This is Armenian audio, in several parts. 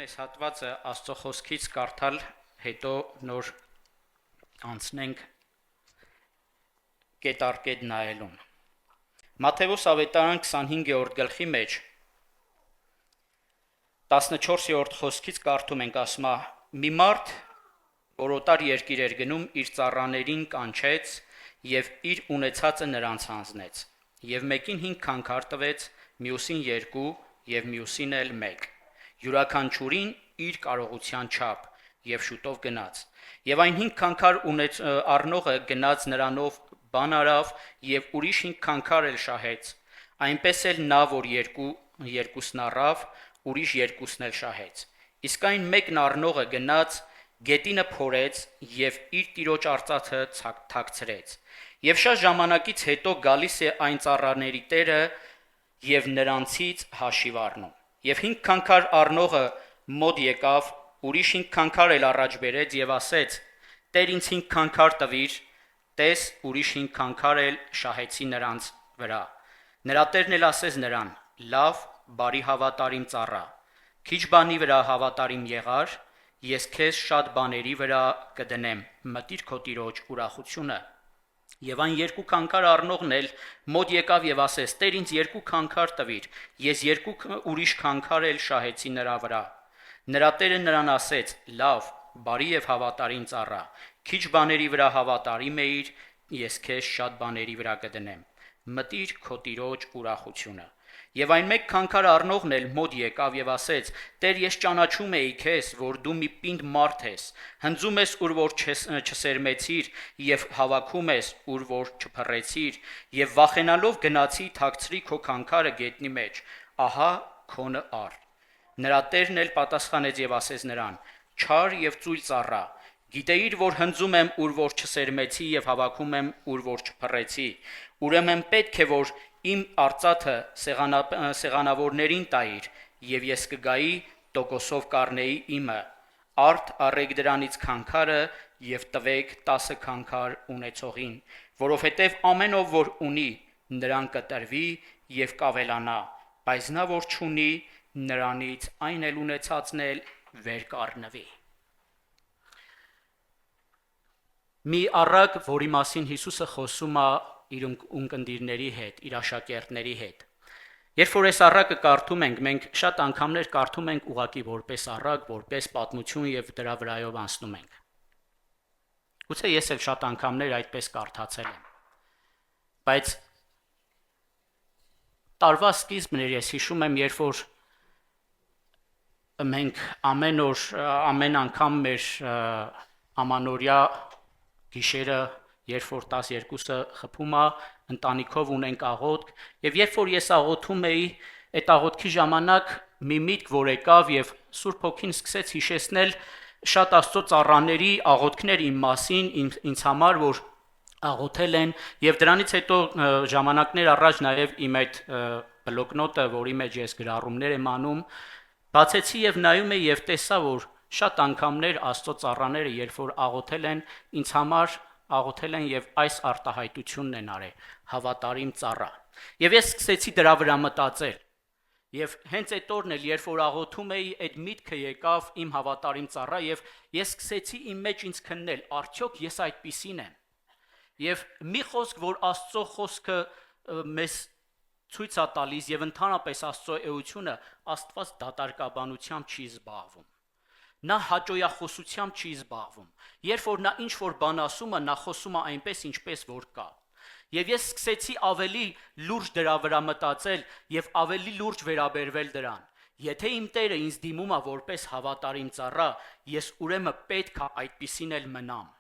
այս հատվածը Աստծո խոսքից կարդալ, հետո նոր անցնենք կետ առ կետ նայելուն։ Մատթեոս ավետարան 25-րդ գլխի մեջ 14-րդ խոսքից կարդում ենք, ասում է. մի մարդ, որ օտար երկիր էր գնում, իր ծառաներին կանչեց եւ իր ունեցածը նրանց հանձնեց, եւ մեկին 5 քանքար տվեց, մյուսին 2 եւ մյուսին էլ 1, յուրաքանչյուրին իր կարողության չափ, եւ շուտով գնաց։ Եվ այն 5 քանքար առնողը գնաց նրանով բան արավ եւ ուրիշ 5 քանքար էլ շահեց, այնպես էլ նա, որ երկուսն առավ, ուրիշ երկուսն էլ շահեց։ Իսկ այն մեկն առնողը գնաց, գետինը փորեց եւ իր տիրոջ արծաթը թաքցրեց։ Եվ շատ ժամանակից հետո գալիս է այն ծառաների տերը եւ նրանցից հաշիվ առնում։ Եվ 5 քանքար առնողը մոտ եկավ, ուրիշ 5 քանքար էլ առաջ բերեց եւ ասեց. «Տեր, ինձ 5 քանքար տվիր», տես ուրիշ 5 քանքար էլ շահեցի նրանց վրա։ Նրա տերն էլ ասեց նրան. «Լավ, բարի հավատարիմ ծառա, քիչ բանի վրա հավատարիմ եղար, ես քեզ շատ բաների վրա կդնեմ, մտիր քո տիրոջ ուրախությունը»։ Եվ այն 2 քանքար առնողն էլ մոտ եկավ եւ ասեց. «Տեր, ինձ 2 քանքար տվիր, ես 2 ուրիշ քանքար էլ շահեցի նրա վրա»։ Նրա տերը նրան ասեց. «Լավ, բարի եւ հավատարիմ ծառա, քիչ բաների վրա հավատարիմ էիր, ես քեզ շատ բաների վրա կդնեմ, մտիր քո տիրոջ ուրախությունը»։ Եվ այն 1 քանքար առնողն էլ մոտ եկավ եւ ասեց. «Տեր, ես ճանաչում էի քեզ, որ դու մի պինդ մարդ ես, հնձում ես, ուր որ չսերմեցիր, եւ հավաքում ես, ուր որ չփռեցիր, եւ վախենալով գնացի, թաքցրի քո քանքարը գետնի մեջ, ահա քոնը առ»։ Նրա տերն էլ պատասխանեց եւ ասեց նրան. «Չար եւ ծույլ ծառա, գիտեիր, որ հնձում եմ, ուր որ չսերմեցի, եւ հավաքում եմ, ուր որ չփռեցի, ուրեմն պետք է, որ իմ արծաթը սեղանավորներին տայիր, եւ ես կգայի տոկոսով կառնեի իմը, արդ առեք դրանից քանքարը եւ տվեք 10 քանքար ունեցողին, որովհետեւ ամեն ով որ ունի, նրան կտրվի եւ կավելանա, բայց նա որ չունի, նրանից այն էլ ունեցածն էլ վեր կառնվի»։ Մի առակ, որի մասին Հիսուսը խոսում է իր ունկնդիրների հետ, իր աշակերտների հետ։ Երբ որ այս առակը կարդում ենք, մենք շատ անգամներ կարդում ենք ուղղակի որպես առակ, որպես պատմություն եւ դրա վրայով անցնում ենք։ Գուցե ես էլ շատ անգամներ այդպես կարդացել եմ։ Բայց տարվա սկիզբն էր, ես հիշում եմ, երբ որ մենք ամեն անգամ մեր ամանորյա գիշերը, երբ որ 12-ը խփում է, ընտանիքով ունենք աղոթք, եւ երբ որ ես աղոթում էի, այդ աղոթքի ժամանակ մի միտք որ եկավ եւ Սուրբ Հոգին սկսեց հիշեցնել շատ Աստծո ծառաների աղոթքներ իմ մասին, ինձ համար, որ աղոթել են, եւ դրանից հետո ժամանակներ առաջ նաեւ իմ այդ բլոկնոտը, որի մեջ ես գրառումներ եմ անում, բացեցի եւ նայում եի եւ տեսա, որ շատ անգամներ Աստծո ծառաները, երբ որ աղոթել են, ինձ համար աղոթել են եւ այս արտահայտությունն են արել՝ հավատարիմ ծառա։ Եվ ես սկսեցի դրա վրա մտածել։ Եվ հենց այդ օրն էլ, երբ որ աղոթում էի, այդ միտքը եկավ իմ հավատարիմ ծառա եւ ես սկսեցի իմ մեջ ինձ քննել, արդյոք ես այդպիսին եմ։ Եվ մի խոսք, որ Աստծո խոսքը մեզ ցույց է տալիս եւ ընդհանրապես Աստծո էությունը, Աստված դատարկաբանությամբ չի զբաղվում։ Նա հաճոյախոսությամբ չի զբաղվում։ Երբ որ նա ինչ-որ բան ասում է, նա խոսում է այնպես, ինչպես որ կա։ Եվ ես սկսեցի ավելի լուրջ դրա վրա մտածել եւ ավելի լուրջ վերաբերվել դրան։ Եթե իմ Տերը ինձ դիմում է որպես հավատարիմ ծառա, ես ուրեմն պետք է այդպիսին էլ մնամ։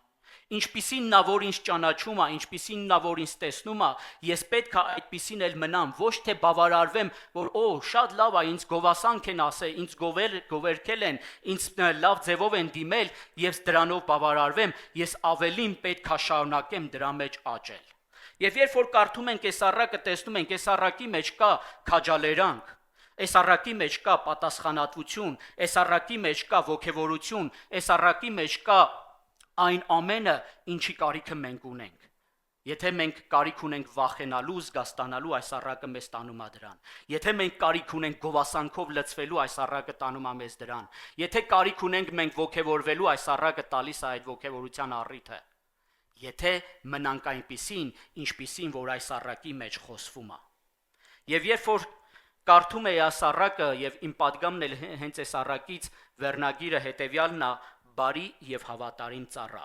Ինչպիսին նա որ ինձ ճանաչում է, ինչպիսին նա որ ինձ տեսնում է, ես պետք է այդպիսին էլ մնամ, ոչ թե բավարարվեմ, որ շատ լավ է, ինձ գովասանք են ասել, ինձ գովերքել են, ինձ լավ ձևով են դիմել, եւ դրանով բավարարվեմ, ես ավելին պետք է շարունակեմ դրա մեջ աճել։ Եվ երբ որ կարդում ենք այս առակը, տեսնում ենք, այս առակի մեջ կա քաջալերանք, այս առակի մեջ կա պատասխանատվություն, այս առակի մեջ կա ոգևորություն, այս առակի մեջ կա այն ամենը, ինչի կարիքը մենք ունենք։ Եթե մենք կարիք ունենք վախենալու, զգաստանալու, այս առակը մեզ տանում է դրան։ Եթե մենք կարիք ունենք գովասանքով լցվելու, այս առակը տանում է մեզ դրան։ Եթե կարիք ունենք մենք ոգևորվելու, այս առակը տալիս է այդ ոգևորության առիթը։ Եթե մնանք այնպիսին, ինչպիսին, որ այս առակի մեջ խոսվում է։ Եվ երբ որ կարդում էի այս առակը եւ իմ падգամն էլ հենց այս առակից վերնագիրը հետեւյալն է՝ բարի եւ հավատարիմ ծառա։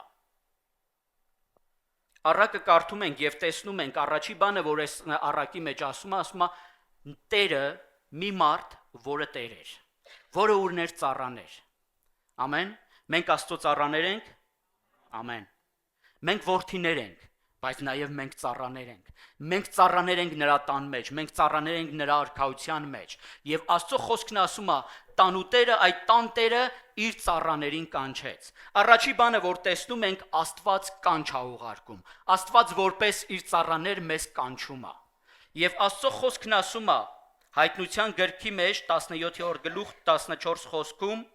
Առակը կարդում ենք եւ տեսնում ենք առաջի բանը, որ այս առակի մեջ ասում է Տերը մի մարդ, որը Տեր էր, որը ուներ ծառաներ։ Ամեն։ Մենք Աստծո ծառաներ ենք։ Ամեն։ Մենք որդիներ ենք, բայց նաև մենք ծառաներ ենք։ Մենք ծառաներ ենք նրա տան մեջ, մենք ծառաներ ենք նրա արքայության մեջ։ Եվ Աստծո խոսքն ասում է, տանուտերը, այդ տան Տերը իր ծառաներին կանչեց։ Առաջի բանը, որ տեսնում ենք, Աստված կանչ է ուղարկում։ Աստված որպես իր ծառաներ մեզ կանչում է։ Եվ Աստծո խոսքն ասում է, Հայտնության գրքի մեջ 17-րդ գլուխ 14 խոսքում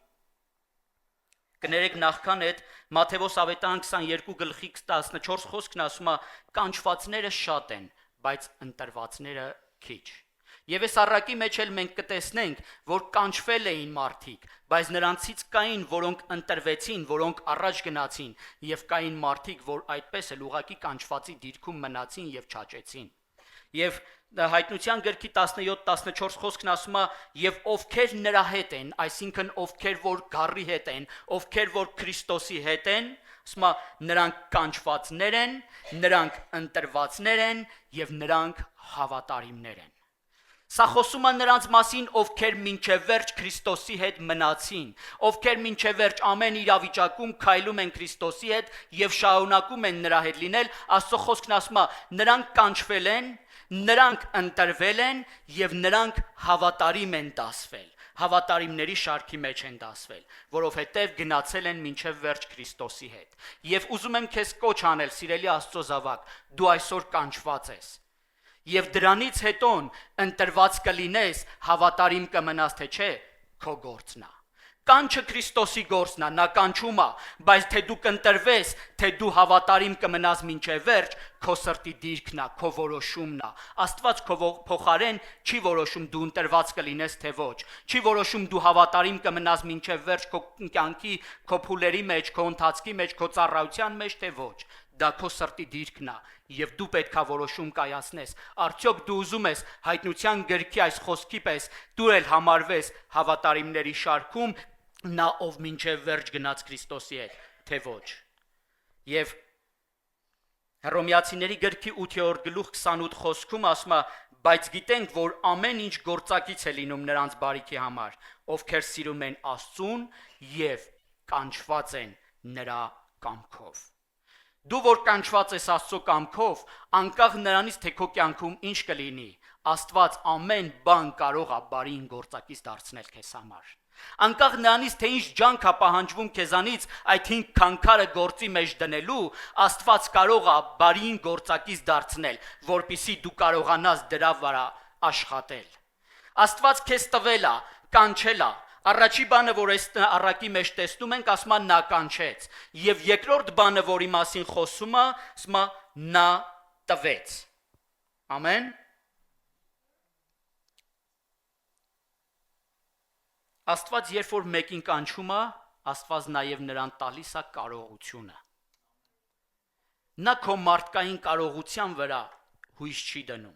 կներեք նախքան այդ Մատթեոս ավետարան 22 գլխի 14 խոսքն ասում է կանչվածները շատ են, բայց ընտրվածները քիչ։ Եվ այս առակի մեջ էլ մենք կտեսնենք, որ կանչվել էին մարդիկ, բայց նրանցից կային, որոնք ընտրվեցին, որոնք առաջ գնացին, եւ կային մարդիկ, որ այդպես էլ ուղակի կանչվածի դիրքում մնացին եւ չաճեցին։ Եվ Հայտնության գրքի 17-14 խոսքն ասում է եւ ովքեր նրա հետ են, այսինքն ովքեր որ գառի հետ են, ովքեր որ Քրիստոսի հետ են, ասում է նրանք կանչվածներ են, նրանք ընտրվածներ են եւ նրանք հավատարիմներ են։ Սա խոսում է նրանց մասին, ովքեր մինչև վերջ Քրիստոսի հետ մնացին, ովքեր մինչև վերջ ամեն իրավիճակում քայլում են Քրիստոսի հետ եւ շարունակում են նրա հետ լինել, Աստծո խոսքն ասում է նրանք կանչվել են, նրանք ընտրվել են եւ նրանք հավատարիմ են դասվել, հավատարիմների շարքի մեջ են դասվել, որովհետեւ գնացել են մինչև վերջ Քրիստոսի հետ։ Եվ ուզում եմ քեզ կոչ անել, սիրելի Աստծո զավակ, դու այսօր կանչված ես։ Եվ դրանից հետո ընտրված կլինես, հավատարիմ կմնաս, թե չէ, քո գործն է։ Կանչը Քրիստոսի գործն է, նա կանչում է, բայց թե դու կընտրվես, թե դու հավատարիմ կմնաս մինչև վերջ, քո սրտի դիրքն է, քո որոշումն է։ Աստված քո փոխարեն չի որոշում դու ընտրված կլինես, թե ոչ։ Չի որոշում դու հավատարիմ կմնաս մինչև վերջ քո կյանքի, քո փուլերի մեջ, քո ընթացքի մեջ, քո ծառայության մեջ, թե ոչ։ Դա քո սրտի դիրքն է, եւ դու պետք է որոշում կայացնես։ Արդյոք դու ուզում ես Հայտնության գրքի այս խոսքի պես դու էլ համարվես հավատարիմների շարքում, նա ով մինչև վերջ գնաց Քրիստոսի հետ, թե ոչ։ Եվ Հռոմեացիների գրքի 8-րդ գլուխ 28 խոսքում ասում է, բայց գիտենք, որ ամեն ինչ գործակից է լինում նրանց բարիքի համար, ովքեր սիրում են Աստծուն եւ կանչված են նրա կամքով։ Դու որ կանչված ես Աստծո կամքով, անկախ նրանից թե քո կյանքում ինչ կլինի, Աստված ամեն բան կարող է բարին գործակից դարձնել քեզ համար։ Անկախ նրանից թե ինչ ջանք է պահանջվում քեզանից այդ 5 քանքարը գործի մեջ դնելու, Աստված կարող է բարին գործակից դարձնել, որպիսի դու կարողանաս դրա վրա աշխատել։ Աստված քեզ տվել է, կանչել է։ Առաջի բանը, որ այս առակի մեջ տեսնում ենք, ասում է նա կանչեց, եւ երկրորդ բանը, որի մասին խոսում է, ասում է նա տվեց։ Ամեն։ Աստված երբ որ մեկին կանչում է, Աստված նաև նրան տալիս է կարողությունը։ Նա քո մարդկային կարողության վրա հույս չի դնում,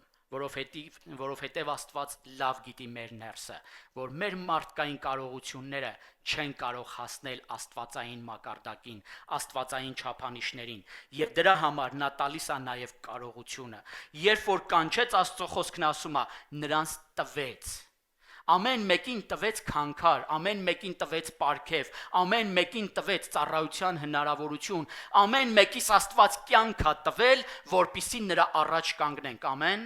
որովհետև Աստված լավ գիտի մեր ներսը, որ մեր մարդկային կարողությունները չեն կարող հասնել աստվածային մակարդակին, աստվածային չափանիշներին, եւ դրա համար նա տալիս է նաև կարողությունը։ Երբ որ կանչեց, Աստծո խոսքն ասում է, նրանց տվեց։ Ամեն մեկին տվեց քանքար, ամեն մեկին տվեց պարգև, ամեն մեկին տվեց ծառայության հնարավորություն, ամեն մեկիս Աստված կյանք է տվել, որպիսի նրա առաջ կանգնենք, ամեն։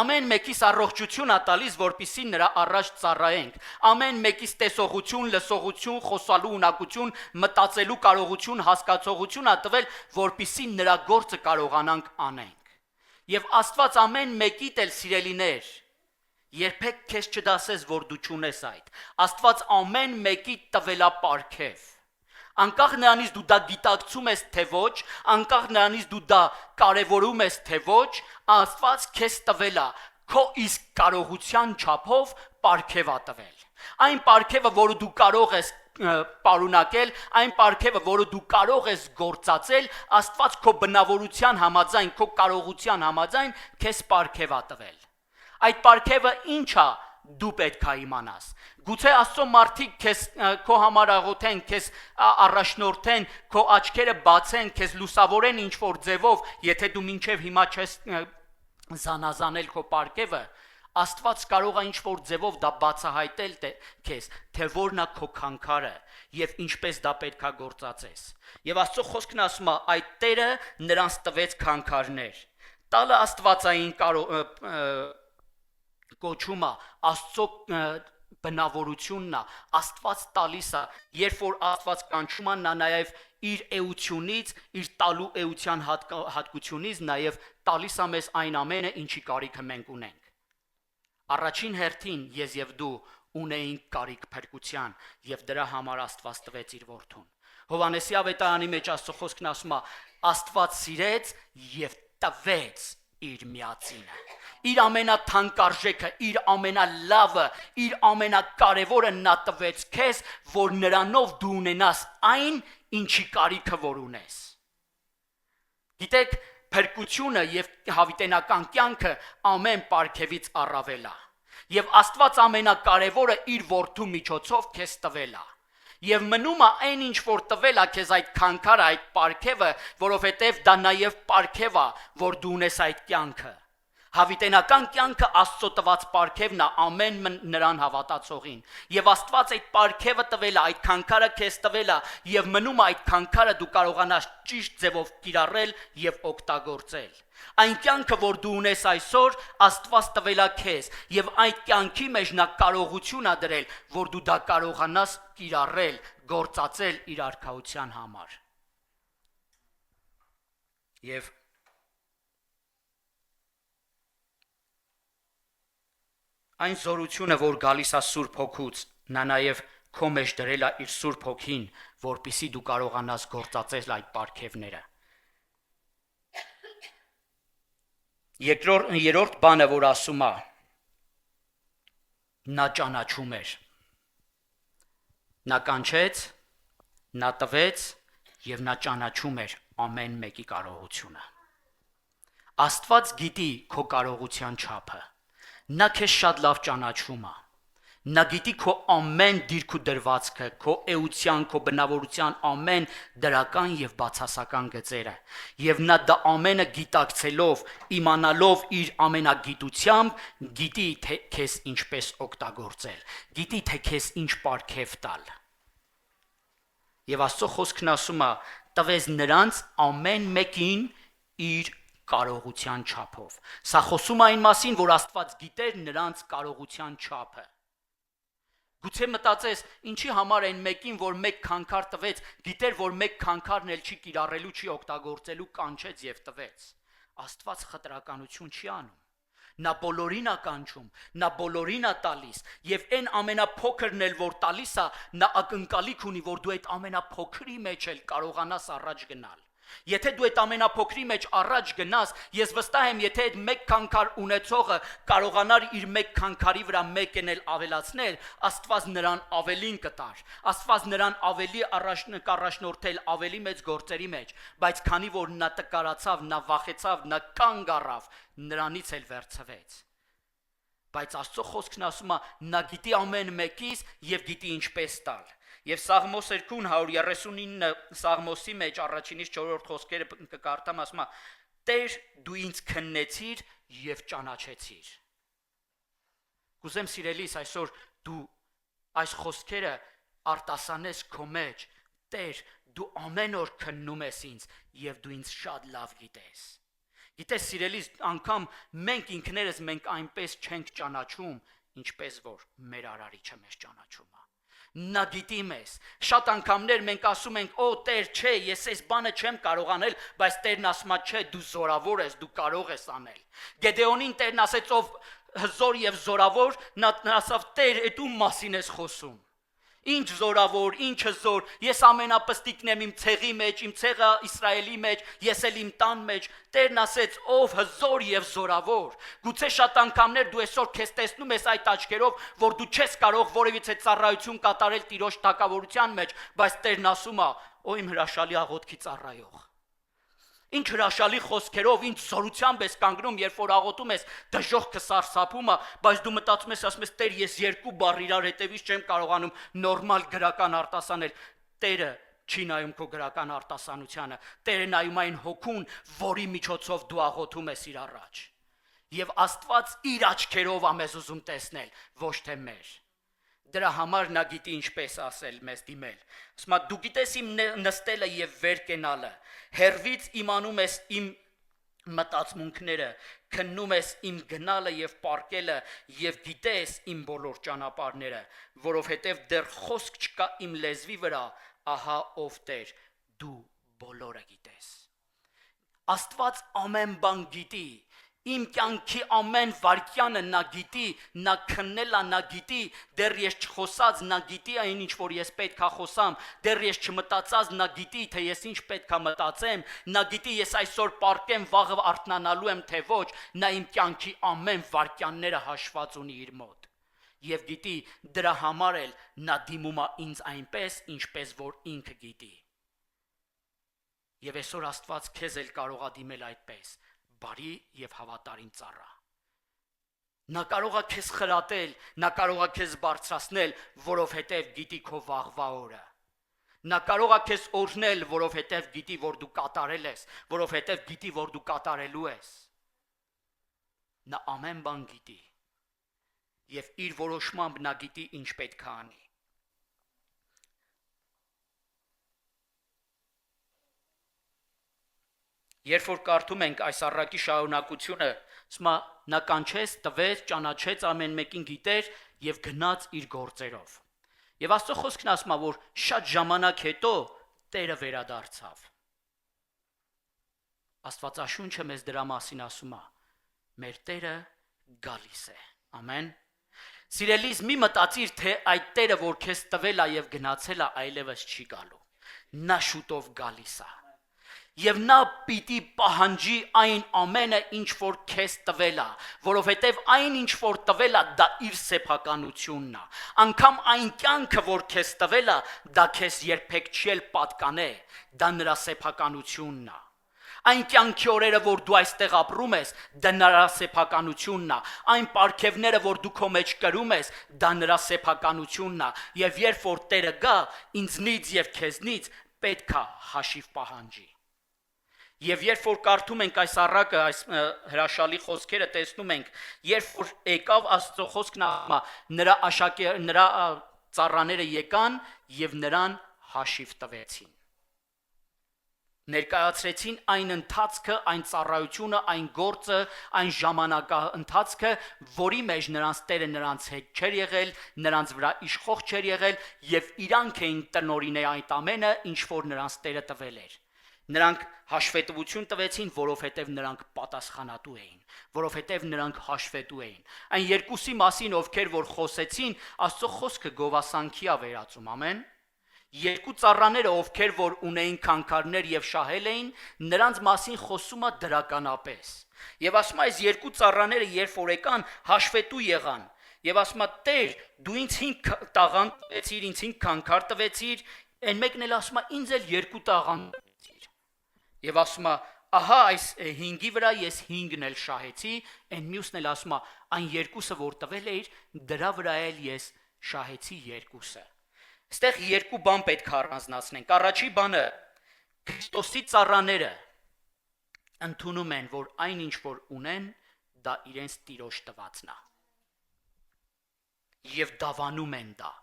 Ամեն մեկիս առողջություն է տալիս, որպիսի նրա առաջ ծառայենք, ամեն մեկիս տեսողություն, լսողություն, խոսալու ունակություն, մտածելու կարողություն, հասկացողություն է տվել, որպիսի նրա գործը կարողանանք անենք։ Եվ Աստված ամեն մեկիդ էլ սիրելիներ, երբեք քեզ չդասես, որ դու չունես այդ։ Աստված ամեն մեկի տվել է պարգև։ Անկախ նրանից դու դա գիտակցում ես թե ոչ, անկախ նրանից դու դա կարևորում ես թե ոչ, Աստված քեզ տվել է քո իսկ կարողության չափով պարգև է տվել։ Այն պարգևը, որը դու կարող ես պարունակել, այն պարգևը, որը դու կարող ես գործածել, Աստված քո բնավորության համաձայն, քո կարողության համաձայն քեզ պարգև է տվել։ Այդ պարգևը ինչ է, դու պետք է իմանաս։ Գուցե Աստծո մարդիկ քեզ քո համար աղոթեն, քեզ առաջնորդեն, քո աչքերը բացեն, քեզ լուսավորեն ինչ որ ձևով, եթե դու մինչև հիմա չես զանազանել քո պարգևը, Աստված կարող է ինչ որ ձևով դա բացահայտել քեզ, թե որն է քո քանքարը եւ ինչպես դա պետք է գործածես։ Եվ Աստծո խոսքն ասում է, այդ Տերը նրանց տվեց քանքարներ։ Տալը աստվածային կոչումը Աստծո բնավորությունն է, Աստված տալիս է, երբ որ Աստված կանչում է, նա նաև իր էությունից, իր տալու էության հատկությունից նաև տալիս է մեզ այն ամենը, ինչի կարիքը մենք ունենք։ Առաջին հերթին ես եւ դու ունեինք կարիք փրկության եւ դրա համար Աստված տվեց իր որդուն։ Հովհաննեսի ավետարանի մեջ Աստծո խոսքն ասում է, Աստված սիրեց եւ տվեց իր միածինը։ Իր ամենաթանկարժեքը, իր ամենալավը, իր ամենակարևորը նա տվեց քեզ, որ նրանով դու ունենաս այն, ինչի կարիքը որ ունես։ Գիտեք, փրկությունը եւ հավիտենական կյանքը ամեն պարգևից առավել է։ Եվ Աստված ամենակարևորը իր որդու միջոցով քեզ տվել է։ Եվ մնում է այն ինչ որ տվել է քեզ այդ քանքարը, այդ պարգևը, որովհետև դա նաև պարգև է, որ դու ունես այդ կյանքը։ Հավիտենական կյանքը Աստծո տված պարգևն է ամեն նրան հավատացողին։ Եվ Աստված այդ պարգևը տվել է, այդ քանքարը քեզ տվել է, եւ մնում է այդ քանքարը դու կարողանաս ճիշտ ձևով կիրառել եւ օգտագործել։ Այն կյանքը, որ դու ունես այսօր, Աստված տվել է քեզ, եւ այդ կյանքի մեջ նա կարողություն է դրել, որ դու դա կարողանաս կիրառել, գործածել իր արքայության համար։ Եվ այն զորությունը, որ գալիս է Սուրբ Հոգուց, նա նաև քո մեջ դրել է իր Սուրբ Հոգին, որպեսզի դու կարողանաս գործածել այդ պարգևները։ Երրորդ բանը, որ ասում է, նա ճանաչում էր։ Նա կանչեց, նա տվեց եւ նա ճանաչում էր ամեն մեկի կարողությունը։ Աստված գիտի քո կարողության չափը։ Նա քեզ շատ լավ ճանաչում է։ Նա գիտի քո ամեն դիրք ու դրվածքը, քո էության, քո բնավորության ամեն դրական եւ բացասական գծերը։ Եվ նա դա ամենը գիտակցելով, իմանալով իր ամենագիտությամբ, գիտի թե քեզ ինչպես օգտագործել, գիտի թե քեզ ինչ պարգև տալ։ Եվ Աստծո խոսքն ասում է, տվեց նրանց ամեն մեկին իր կարողության չափով։ Սա խոսում է այն մասին, որ Աստված գիտեր նրանց կարողության չափը։ Գուցե մտածես, ինչի համար այն մեկին, որ մեկ քանքար տվեց, գիտեր, որ մեկ քանքարն էլ չի կիրառելու, չի օգտագործելու, կանչեց եւ տվեց։ Աստված խտրականություն չի անում։ Նա բոլորին է կանչում, նա բոլորին է տալիս, եւ այն ամենափոքրն էլ որ տալիս է, նա ակնկալիք ունի, որ դու այդ ամենափոքրի մեջ էլ կարողանաս առաջ գնալ։ Եթե դու այդ ամենափոքրի մեջ առաջ գնաս, ես վստահ եմ, եթե այդ մեկ քանքար ունեցողը կարողանար իր մեկ քանքարի վրա մեկն էլ ավելացնել, Աստված նրան ավելին կտար, Աստված նրան ավելի կառաջնորդել ավելի մեծ գործերի մեջ, բայց քանի որ նա տկարացավ, նա վախեցավ, նա կանգ առավ, նրանից էլ վերցվեց։ Բայց Աստծո խոսքն ասում է, նա գիտի ամեն մեկից եւ գիտի ինչպես տալ։ Եվ Սաղմոս 139 Սաղմոսի մեջ առաջինից 4-րդ խոսքերը կկարդամ, ասում է. Տեր, դու ինձ քննեցիր եւ ճանաչեցիր։ Կուզեմ սիրելիս այսօր դու այս խոսքերը արտասանես քո մեջ։ Տեր, դու ամեն օր քննում ես ինձ եւ դու ինձ շատ լավ գիտես։ Գիտես սիրելիս, անգամ մենք ինքներս մենք այնպես չենք ճանաչում, ինչպես որ մեր արարիչը մեզ ճանաչում է։ Նա գիտի մեզ։ Շատ անգամներ մենք ասում ենք, օ Տեր, չէ, ես այս բանը չեմ կարող անել, բայց Տերն ասում է, չէ, դու զորավոր ես, դու կարող ես անել։ Գեդեոնին Տերն ասեց, ով հզոր եւ զորավոր, նա ասավ, Տեր, այդ ում մասին ես խոսում։ Ինչ զորավոր, ինչը զոր, ես ամենապստիկն եմ իմ ցեղի մեջ, իմ ցեղը Իսրայելի մեջ, ես էլ իմ տան մեջ։ Տերն ասեց, ով հզոր եւ զորավոր։ Գուցե շատ անգամներ դու այսօր քեզ տեսնում ես այդ աչքերով, որ դու չես կարող որևիցե ծառայություն կատարել Տիրոջ թագավորության մեջ, բայց Տերն ասում է, «Օ իմ հրաշալի աղոթքի ծառայող»։ Ինչ հրաշալի խոսքերով, ինչ զորությամբ ես կանգնում, երբ որ աղոթում ես, դժոխքը սարսափում է, բայց դու մտածում ես, ասում ես, Տեր, ես երկու բառ իրար հետևից չեմ կարողանում նորմալ գրական արտասանել։ Տերը չի նայում քո գրական արտասանությանը, Տերը նայում այն հոգուն, որի միջոցով դու աղոթում ես իր առաջ։ Եվ Աստված իր աչքերով է մեզ ուզում տեսնել, ոչ թե մեր։ Դրա համար նա գիտի ինչպես ասել մեզ դիմել։ Ասում է, դու գիտես իմ նստելը եւ վեր կենալը, հերվից իմանում ես իմ մտածմունքները, քննում ես իմ գնալը եւ պարկելը եւ գիտես իմ բոլոր ճանապարհները, որովհետեւ դեռ խոսք չկա իմ լեզվի վրա, ահա ով Տեր, դու բոլորը գիտես։ Աստված ամեն բան գիտի։ Իմ կյանքի ամեն վարքյանը նա գիտի, նա քննել է, նա գիտի, դեռ ես չխոսած, նա գիտի այն ինչ որ ես պետք է խոսամ, դեռ ես չմտածած, նա գիտի, թե ես ինչ պետք է մտածեմ, նա գիտի ես այսօր պարկեմ, վաղը արթնանալու եմ, թե ոչ, նա իմ կյանքի ամեն վարքյանները հաշված ունի իր մոտ։ Եվ գիտի, դրա համար էլ նա դիմում է ինձ այնպես, ինչպես որ ինքը գիտի։ Եվ այսօր Աստված քեզ էլ կարող է դիմել այդպես, բարի եւ հավատարիմ ծառա։ Նա կարող է քեզ խրատել, նա կարող է քեզ բարձրացնել, որովհետեւ գիտի քո վաղվա օրը։ Նա կարող է քեզ օրհնել, որովհետեւ գիտի, որ դու կատարել ես, որովհետեւ գիտի, որ դու կատարելու ես։ Նա ամեն բան գիտի։ Եվ իր որոշմամբ նա գիտի ինչ պետք է անի։ Երբ որ կարդում ենք այս առակի շարունակությունը, ասում է, նա կանչեց, տվեց, ճանաչեց ամեն մեկին գիտեր եւ գնաց իր գործերով։ Եվ Աստծո խոսքն ասում է, որ շատ ժամանակ հետո Տերը վերադարձավ։ Աստվածաշունչը մեզ դրա մասին ասում է, մեր Տերը գալիս է։ Ամեն։ Սիրելիս, մի մտածիր, թե այդ Տերը, որ քեզ տվել է եւ գնացել է, այլևս չի գալու։ Նա շուտով գալիս է։ Եվ նա պիտի պահանջի այն ամենը, ինչ որ քեզ տվել է, որովհետև այն ինչ որ տվել է, դա իր սեփականությունն է։ Անկամ այն կյանքը, որ քեզ տվել է, դա քեզ երբեք չի էլ պատկանե, դա նրա սեփականությունն է։ Այն կյանքի օրերը, որ դու այստեղ ապրում ես, դա նրա սեփականությունն է։ Այն պարգևները, որ դու քո մեջ կրում ես, դա նրա սեփականությունն է։ Եվ երբ որ Տերը գա, ինձնից եւ քեզնից պետք է հաշիվ պահանջի։ Եվ երբ որ կարդում ենք այս առակը, այս հրաշալի խոսքերը տեսնում ենք, երբ որ եկավ Աստծո խոսքն նրա ծառաները եկան եւ նրան հաշիվ տվեցին։ Ներկայացրեցին այն ընթացքը, այն ծառայությունը, այն գործը, այն ժամանակահատվածը, որի մեջ նրանց Տերը նրանց հետ չէր եղել, նրանց վրա իշխող չէր եղել եւ իրանք էին տնօրինել այդ ամենը, ինչ որ նրանց Տերը տվել էր։ Նրանք հաշվետվություն տվեցին, որովհետև նրանք պատասխանատու էին, որովհետև նրանք հաշվետու էին։ Այն երկուսի մասին, ովքեր որ խոսեցին, Աստծո խոսքը գովասանքի է վերածում, ամեն։ Երկու ծառաները, ովքեր որ ունեին քանքարներ եւ շահել էին, նրանց մասին խոսում է դրականապես։ Եվ ասում է, այս երկու ծառաները, երբ որ եկան, հաշվետու եղան։ Եվ ասում է, Տեր, դու ինձ 5 տաղան տվեցիր, ինձ 5 քանքար տվեցիր, այն մեկն էլ ասում է, ինձ էլ 2 տաղան տվեցիր։ Եվ ասում է, ահա այս 5-ի վրա ես 5-ն էլ շահեցի, այն մյուսն էլ ասում է, այն 2-ը որ տվել էիր, դրա վրա էլ ես շահեցի 2-ը։ Այստեղ երկու բան պետք է առանձնացնենք։ Առաջի բանը, Քրիստոսի ծառաները ընդունում են, որ այն ինչ որ ունեն, դա իրենց Տիրոջ տվածն է։ Եվ դավանում են դա,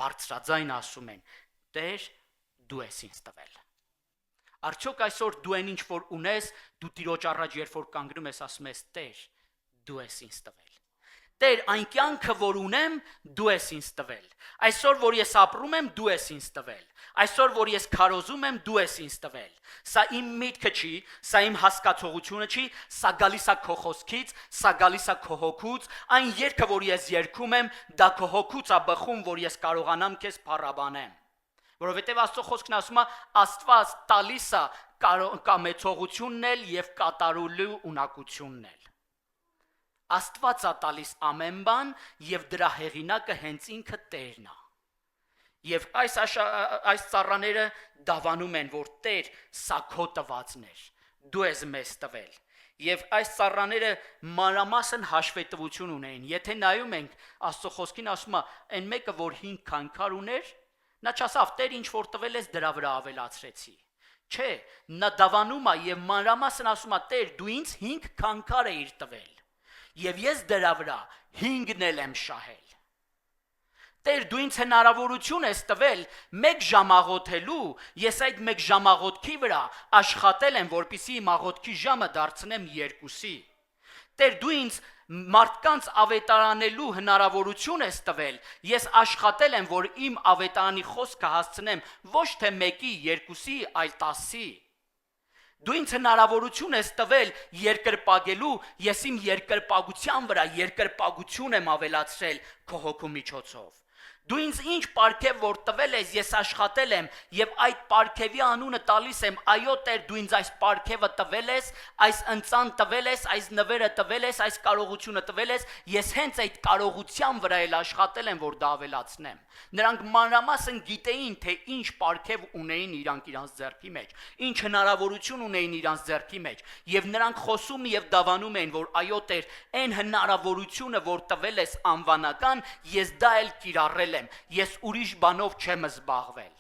բարձրաձայն ասում են, Տեր, դու ես ինձ տվել։ Արդյոք այսօր դու այն ինչ որ ունես, դու Տիրոջ առաջ երբ որ կանգնում ես, ասում ես, Տեր, դու ես ինձ տվել։ Տեր, այն կյանքը, որ ունեմ, դու ես ինձ տվել։ Այսօր, որ ես ապրում եմ, դու ես ինձ տվել։ Այսօր, որ ես քարոզում եմ, դու ես ինձ տվել։ Սա իմ միտքը չի, սա իմ հասկացողությունը չի, սա գալիս է քո խոսքից, սա գալիս է քո հոգուց, այն երգը, որ ես երգում եմ, դա քո հոգուց է բխում, որ ես կարողանամ քեզ փառաբանեմ։ Որովհետև Աստծո խոսքն ասում է, Աստված տալիս է կամեցողությունն էլ եւ կատարելու ունակությունն էլ։ Աստված է տալիս ամեն բան եւ դրա հեղինակը հենց ինքը Տերն է։ Եվ այս ծառաները դավանում են, որ Տեր, սա քո տվածն էր, դու ես մեզ տվել։ Եվ այս ծառաները մանրամասն հաշվետվություն ունեն։ Եթե նայում ենք Աստծո խոսքին, ասում է, այն մեկը, որ 5 քանքար ուներ, նա չասավ, Տեր, ինչ որ տվել ես, դրա վրա ավելացրեցի։ Չէ, նա դավանում է եւ մանրամասն ասում է, Տեր, դու ինձ 5 քանքար էիր տվել։ Եվ ես դրա վրա 5-ն էլ եմ շահել։ Տեր, դու ինձ հնարավորություն ես տվել 1 ժամ աղոթելու, ես այդ 1 ժամ աղոթքի վրա աշխատել եմ, որպեսզի իմ աղոթքի ժամը դարձնեմ 2-ի։ Տեր, դու ինձ մարդկանց ավետարանելու հնարավորություն ես տվել, ես աշխատել եմ, որ իմ ավետարանի խոսքը հասցնեմ ոչ թե 1-ի, 2-ի, այլ 10-ի։ Դու ինձ հնարավորություն ես տվել երկրպագելու, ես իմ երկրպագության վրա երկրպագություն եմ ավելացրել քո հոգու միջոցով։ Դու ինձ ինչ պարգև որ տվել ես, ես աշխատել եմ եւ այդ պարգևի անունը տալիս եմ, այո Տեր, դու ինձ այս պարգևը տվել ես, այս ընծան տվել ես, այս նվերը տվել ես, այս կարողությունը տվել ես, ես հենց այդ կարողության վրա էլ աշխատել եմ, որ դա ավելացնեմ։ Նրանք մանրամասն գիտեին, թե ինչ պարգև ունեին իրանք իրանց ձեռքի մեջ, ինչ հնարավորություն ունեին իրանց ձեռքի մեջ, եւ նրանք խոսում եւ դավանում էին, որ այո Տեր, այն հնարավորությունը, որ տվել ես անվանական, ես դա էլ կիրառել եմ, ես ուրիշ բանով չեմ զբաղվել։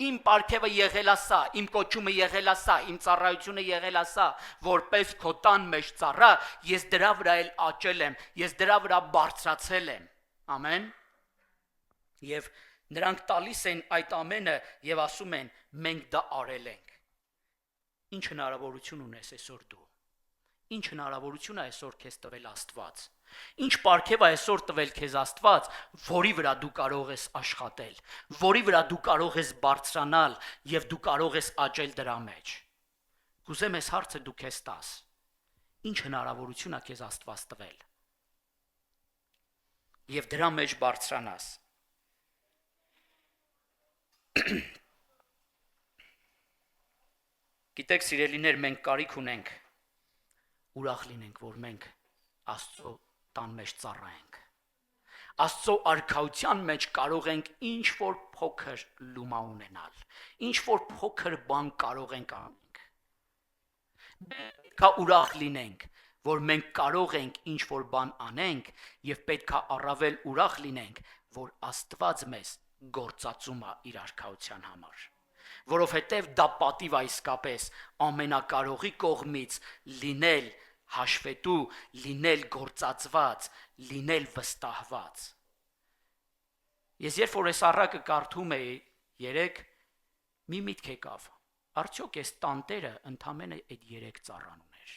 Իմ պարգևը եղել է սա, իմ կոչումը եղել է սա, իմ ծառայությունը եղել է սա, որպես քո տան մեջ ծառա, ես դրա վրա էլ աճել եմ, ես դրա վրա բարձրացել եմ։ Ամեն։ Եվ նրանք տալիս են այդ ամենը եւ ասում են, մենք դա արել ենք։ Ինչ հնարավորություն ունես այսօր դու։ Ինչ հնարավորություն է այսօր քեզ տվել Աստված։ Ինչ պարգև է այսօր տվել քեզ Աստված, որի վրա դու կարող ես աշխատել, որի վրա դու կարող ես բարձրանալ եւ դու կարող ես աճել դրա մեջ։ Կուզեմ այս հարցը դու քեզ տաս։ Ինչ հնարավորություն է քեզ Աստված տվել։ Եվ դրա մեջ բարձրանաս։ Գիտեք, սիրելիներ, մենք կարիք ունենք ուրախ լինենք, որ մենք Աստծո տան մեջ ծառայենք։ Աստծո արքայության մեջ կարող ենք ինչ որ փոքր լումա ունենալ, ինչ որ փոքր բան կարող ենք անել։ Պետք է ուրախ լինենք, որ մենք կարող ենք ինչ որ բան անենք եւ պետք է առավել ուրախ լինենք, որ Աստված մեզ գործածում է իր արքայության համար։ Որովհետև դա պատիվ է իսկապես ամենակարողի կողմից լինել հաշվետու, լինել գործածված, լինել վստահված։ Ես երբ որ այս առակը կարդում էի երեք, մի միտք եկավ, արդյոք այս տանտերը ընդամենը այդ 3 ծառան ուներ։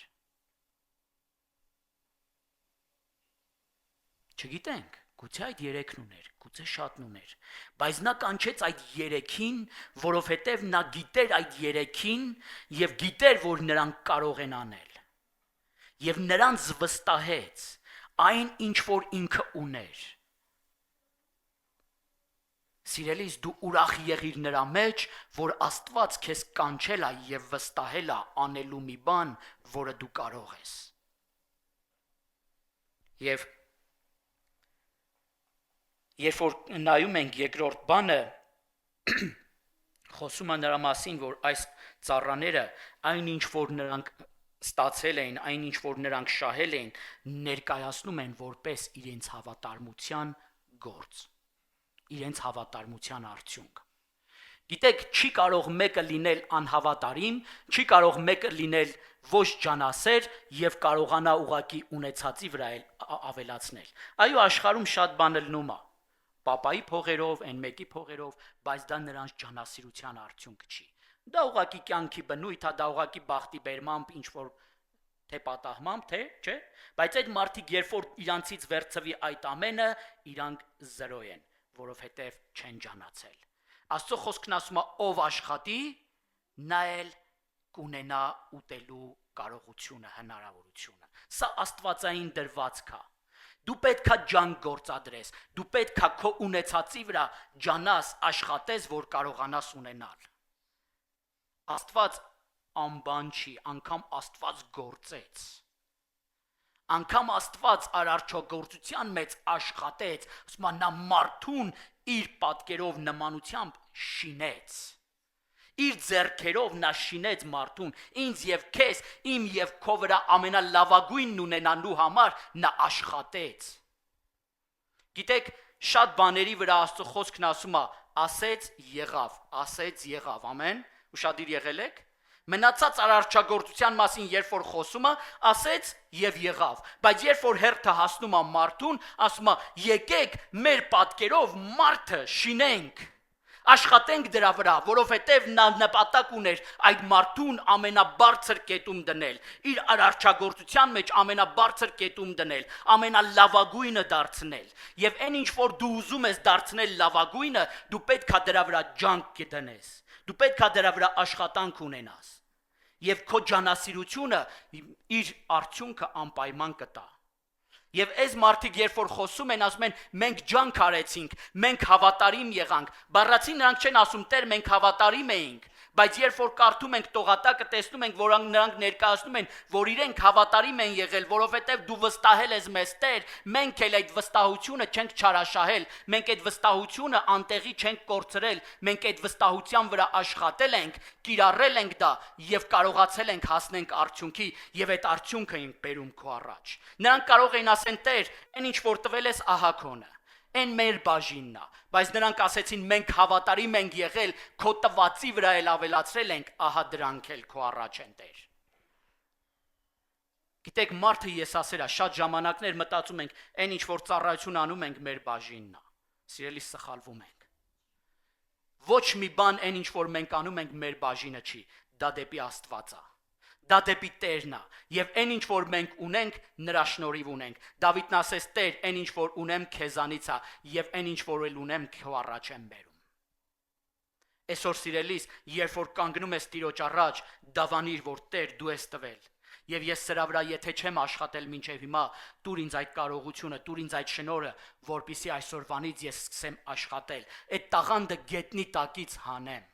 Չգիտենք, գուցե այդ 3-ն ուներ, գուցե շատն ուներ, բայց նա կանչեց այդ 3-ին, որովհետև նա գիտեր այդ 3-ին եւ գիտեր, որ նրանք կարող են անել։ Եվ նրանց վստահեց այն, ինչ որ ինքը ուներ։ Սիրելիս, դու ուրախ եղիր նրա մեջ, որ Աստված քեզ կանչել է եւ վստահել է անելու մի բան, որը դու կարող ես։ Եվ երբ որ նայում ենք երկրորդ բանը, խոսում է նրա մասին, որ այս ծառաները այն ինչ որ նրանք ստացել էին, այն ինչ որ նրանք շահել էին, ներկայացնում են որպես իրենց հավատարմության գործ, իրենց հավատարմության արդյունք։ Գիտեք, չի կարող մեկը լինել անհավատարիմ, չի կարող մեկը լինել ոչ ջանասեր եւ կարողանա ուղակի ունեցածի վրա ավելացնել։ Այո, աշխարհում շատ բան լնում է, պապայի փողերով, այն մեկի փողերով, բայց դա նրանց ջանասիրության արդյունք չի։ Դա ուղակի կյանքի բնույթ է, դա ուղակի բախտի բերմամբ ինչ որ թե պատահմամբ, թե չէ, բայց այդ մարդիկ երբ որ իրանցից վերցվի այդ ամենը, իրանք զրո են, որովհետև չեն ջանացել։ Աստծո խոսքն ասում է, ով աշխատի, նա էլ կունենա ուտելու կարողությունը, հնարավորությունը։ Սա աստվածային դրվածք է։ Դու պետք է ջանք գործադրես, դու պետք է քո ունեցածի վրա ջանաս, աշխատես, որ կարողանաս ունենալ։ Աստված անբան չի, անգամ Աստված գործեց։ Անգամ Աստված արարչագործության մեջ աշխատեց, ասում է նա մարդուն իր պատկերով նմանությամբ շինեց։ Իր ձեռքերով նա շինեց մարդուն, ինձ եւ քեզ, իմ եւ քո վրա ամենալավագույնն ունենալու համար նա աշխատեց։ Գիտեք, շատ բաների վրա Աստծո խոսքն ասում է, ասեց եղավ, ամեն, ուշադիր եղել եք։ Մնացած արարչագործության մասին երբ որ խոսում է, ասեց եւ եղավ, բայց երբ որ հերթը հասնում է մարդուն, ասում է, եկեք մեր պատկերով մարդը շինենք, աշխատենք դրա վրա, որովհետև նա նպատակ ուներ այդ մարդուն ամենաբարձր կետում դնել, իր արարչագործության մեջ ամենաբարձր կետում դնել, ամենալավագույնը դարձնել, եւ այն ինչ որ դու ուզում ես դարձնել լավագույնը, դու պետք է դրա վրա ջանք կդնես, դու պետք է դրա վրա աշխատանք ունենաս, եւ քո ջանասիրությունը իր արդյունքը անպայման կտա։ Եվ այս մարդիկ երբ որ խոսում են, ասում են, մենք ջանք արեցինք, մենք հավատարիմ եղանք, բառացին նրանք չեն ասում, Տեր, մենք հավատարիմ էինք, բայց երբ որ կարդում ենք տողատակը, տեսնում ենք, որ նրանք ներկայացնում են, որ իրենք հավատարիմ են եղել, որովհետև դու վստահել ես մեզ, Տեր, մենք էլ այդ վստահությունը չենք չարաշահել, մենք այդ վստահությունը անտեղի չենք կորցրել, մենք այդ վստահության վրա աշխատել ենք, կիրառել ենք դա եւ կարողացել ենք հասնենք արդյունքի եւ այդ արդյունքը ենք բերում քո առաջ։ Նրանք կարող են ասեն, Տեր, այն ինչ որ տվել ես, ահա քոնը, այն մեր բաժինն է, բայց նրանք ասեցին, մենք հավատարիմ ենք եղել, քո տվածի վրա էլ ավելացրել ենք, ահա դրանք էլ քո առաջ են, Տեր։ Գիտեք, մարդը եսասեր է, շատ ժամանակներ մտածում ենք, այն ինչ որ ծառայություն անում ենք, մեր բաժինն է, սիրելի, սխալվում ենք։ Ոչ մի բան այն ինչ որ մենք անում ենք, մեր բաժինը չի, դա դեպի Աստված է։ Դա դեպի Տերն է, եւ այն ինչ որ մենք ունենք, նրա շնորհիվ ունենք։ Դավիթն ասեց, Տեր, այն ինչ որ ունեմ քեզանից է, եւ այն ինչ որ էլ ունեմ քո առաջ եմ բերում։ Այսօր սիրելիս, երբ որ կանգնում ես Տիրոջ առաջ, դավանիր, որ Տեր դու ես տվել։ Եվ ես սրա վրա եթե չեմ աշխատել մինչև հիմա, տուր ինձ այդ կարողությունը, տուր ինձ այդ շնորհը, որպեսզի այսօրվանից ես սկսեմ աշխատել, այդ տաղանդը գետնի տակից հանեմ։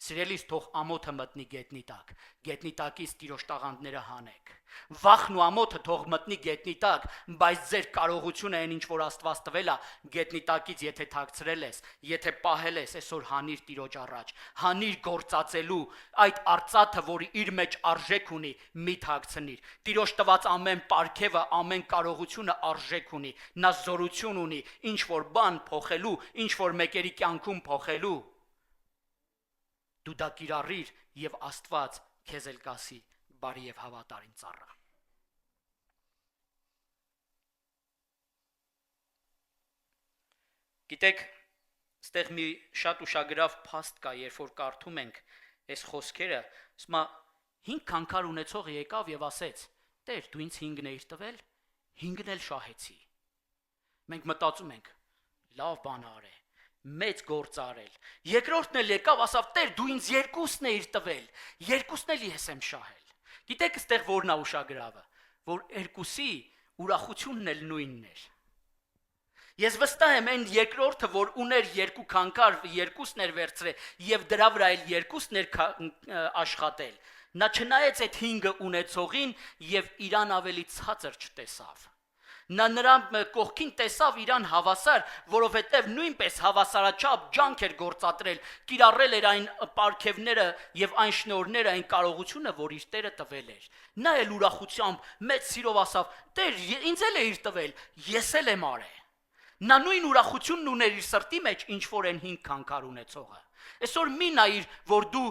Սիրելիս, թող ամոթը մտնի գետնի տակից Տիրոջ տաղանդները հանեք։ Վախն ու ամոթը թող մտնի գետնի տակ, բայց ձեր կարողությունը այն ինչ որ Աստված տվել է, գետնի տակից եթե թաքցրել ես, եթե պահել ես, այսօր հանիր Տիրոջ առաջ, հանիր գործածելու այդ արծաթը, որի իր մեջ արժեք ունի, մի թաքցնիր։ Տիրոջ տված ամեն պարգևը, ամեն կարողությունը արժեք ունի, նա զորություն ունի, ինչ որ բան փոխելու, ինչ որ մեկերի կյանքում փոխելու։ Դու դա կիրառիր եւ Աստված քեզ էլ կասի բարի եւ հավատարիմ ծառա։ Գիտեք, այստեղ մի շատ ուշագրավ փաստ կա, երբ որ կարդում ենք այս խոսքերը, ասում է 5 քանքար ունեցողը եկավ եւ ասեց. Տեր, դու ինձ 5-ն էիր տվել, 5-ն էլ շահեցի։ Մենք մտածում ենք, լավ բան արե, մեծ գործ արել։ Երկրորդն էլ եկավ, ասավ, Տեր, դու ինձ 2-ն էիր տվել, 2-ն էլ ես եմ շահել։ Գիտեք, այստեղ որն է ուշագրավը, որ 2-ի ուրախությունն էլ նույնն էր։ Ես վստահ եմ այն երկրորդը, որ ուներ 2 քանքար, 2-ն էր վերցրել եւ դրա վրա էլ 2-ն էր աշխատել։ Նա չնայեց այդ 5-ը ունեցողին եւ իրան ավելի ցածր չտեսավ։ Նա նրան կողքին տեսավ իրան հավասար, որովհետև նույնպես հավասարաչափ ջանք էր գործադրել, կիրառել էր այն պարգևները եւ այն շնորհները, այն կարողությունը, որ իր Տերը տվել էր։ Նա էլ ուրախությամբ մեծ սիրով ասավ. Տեր, ինձ էլ էիր տվել, ես էլ եմ արել։ Նա նույն ուրախությունն ուներ իր սրտի մեջ, ինչ որ այն 5 քանքար ունեցողը։ Այսօր մի նայիր, որ դու,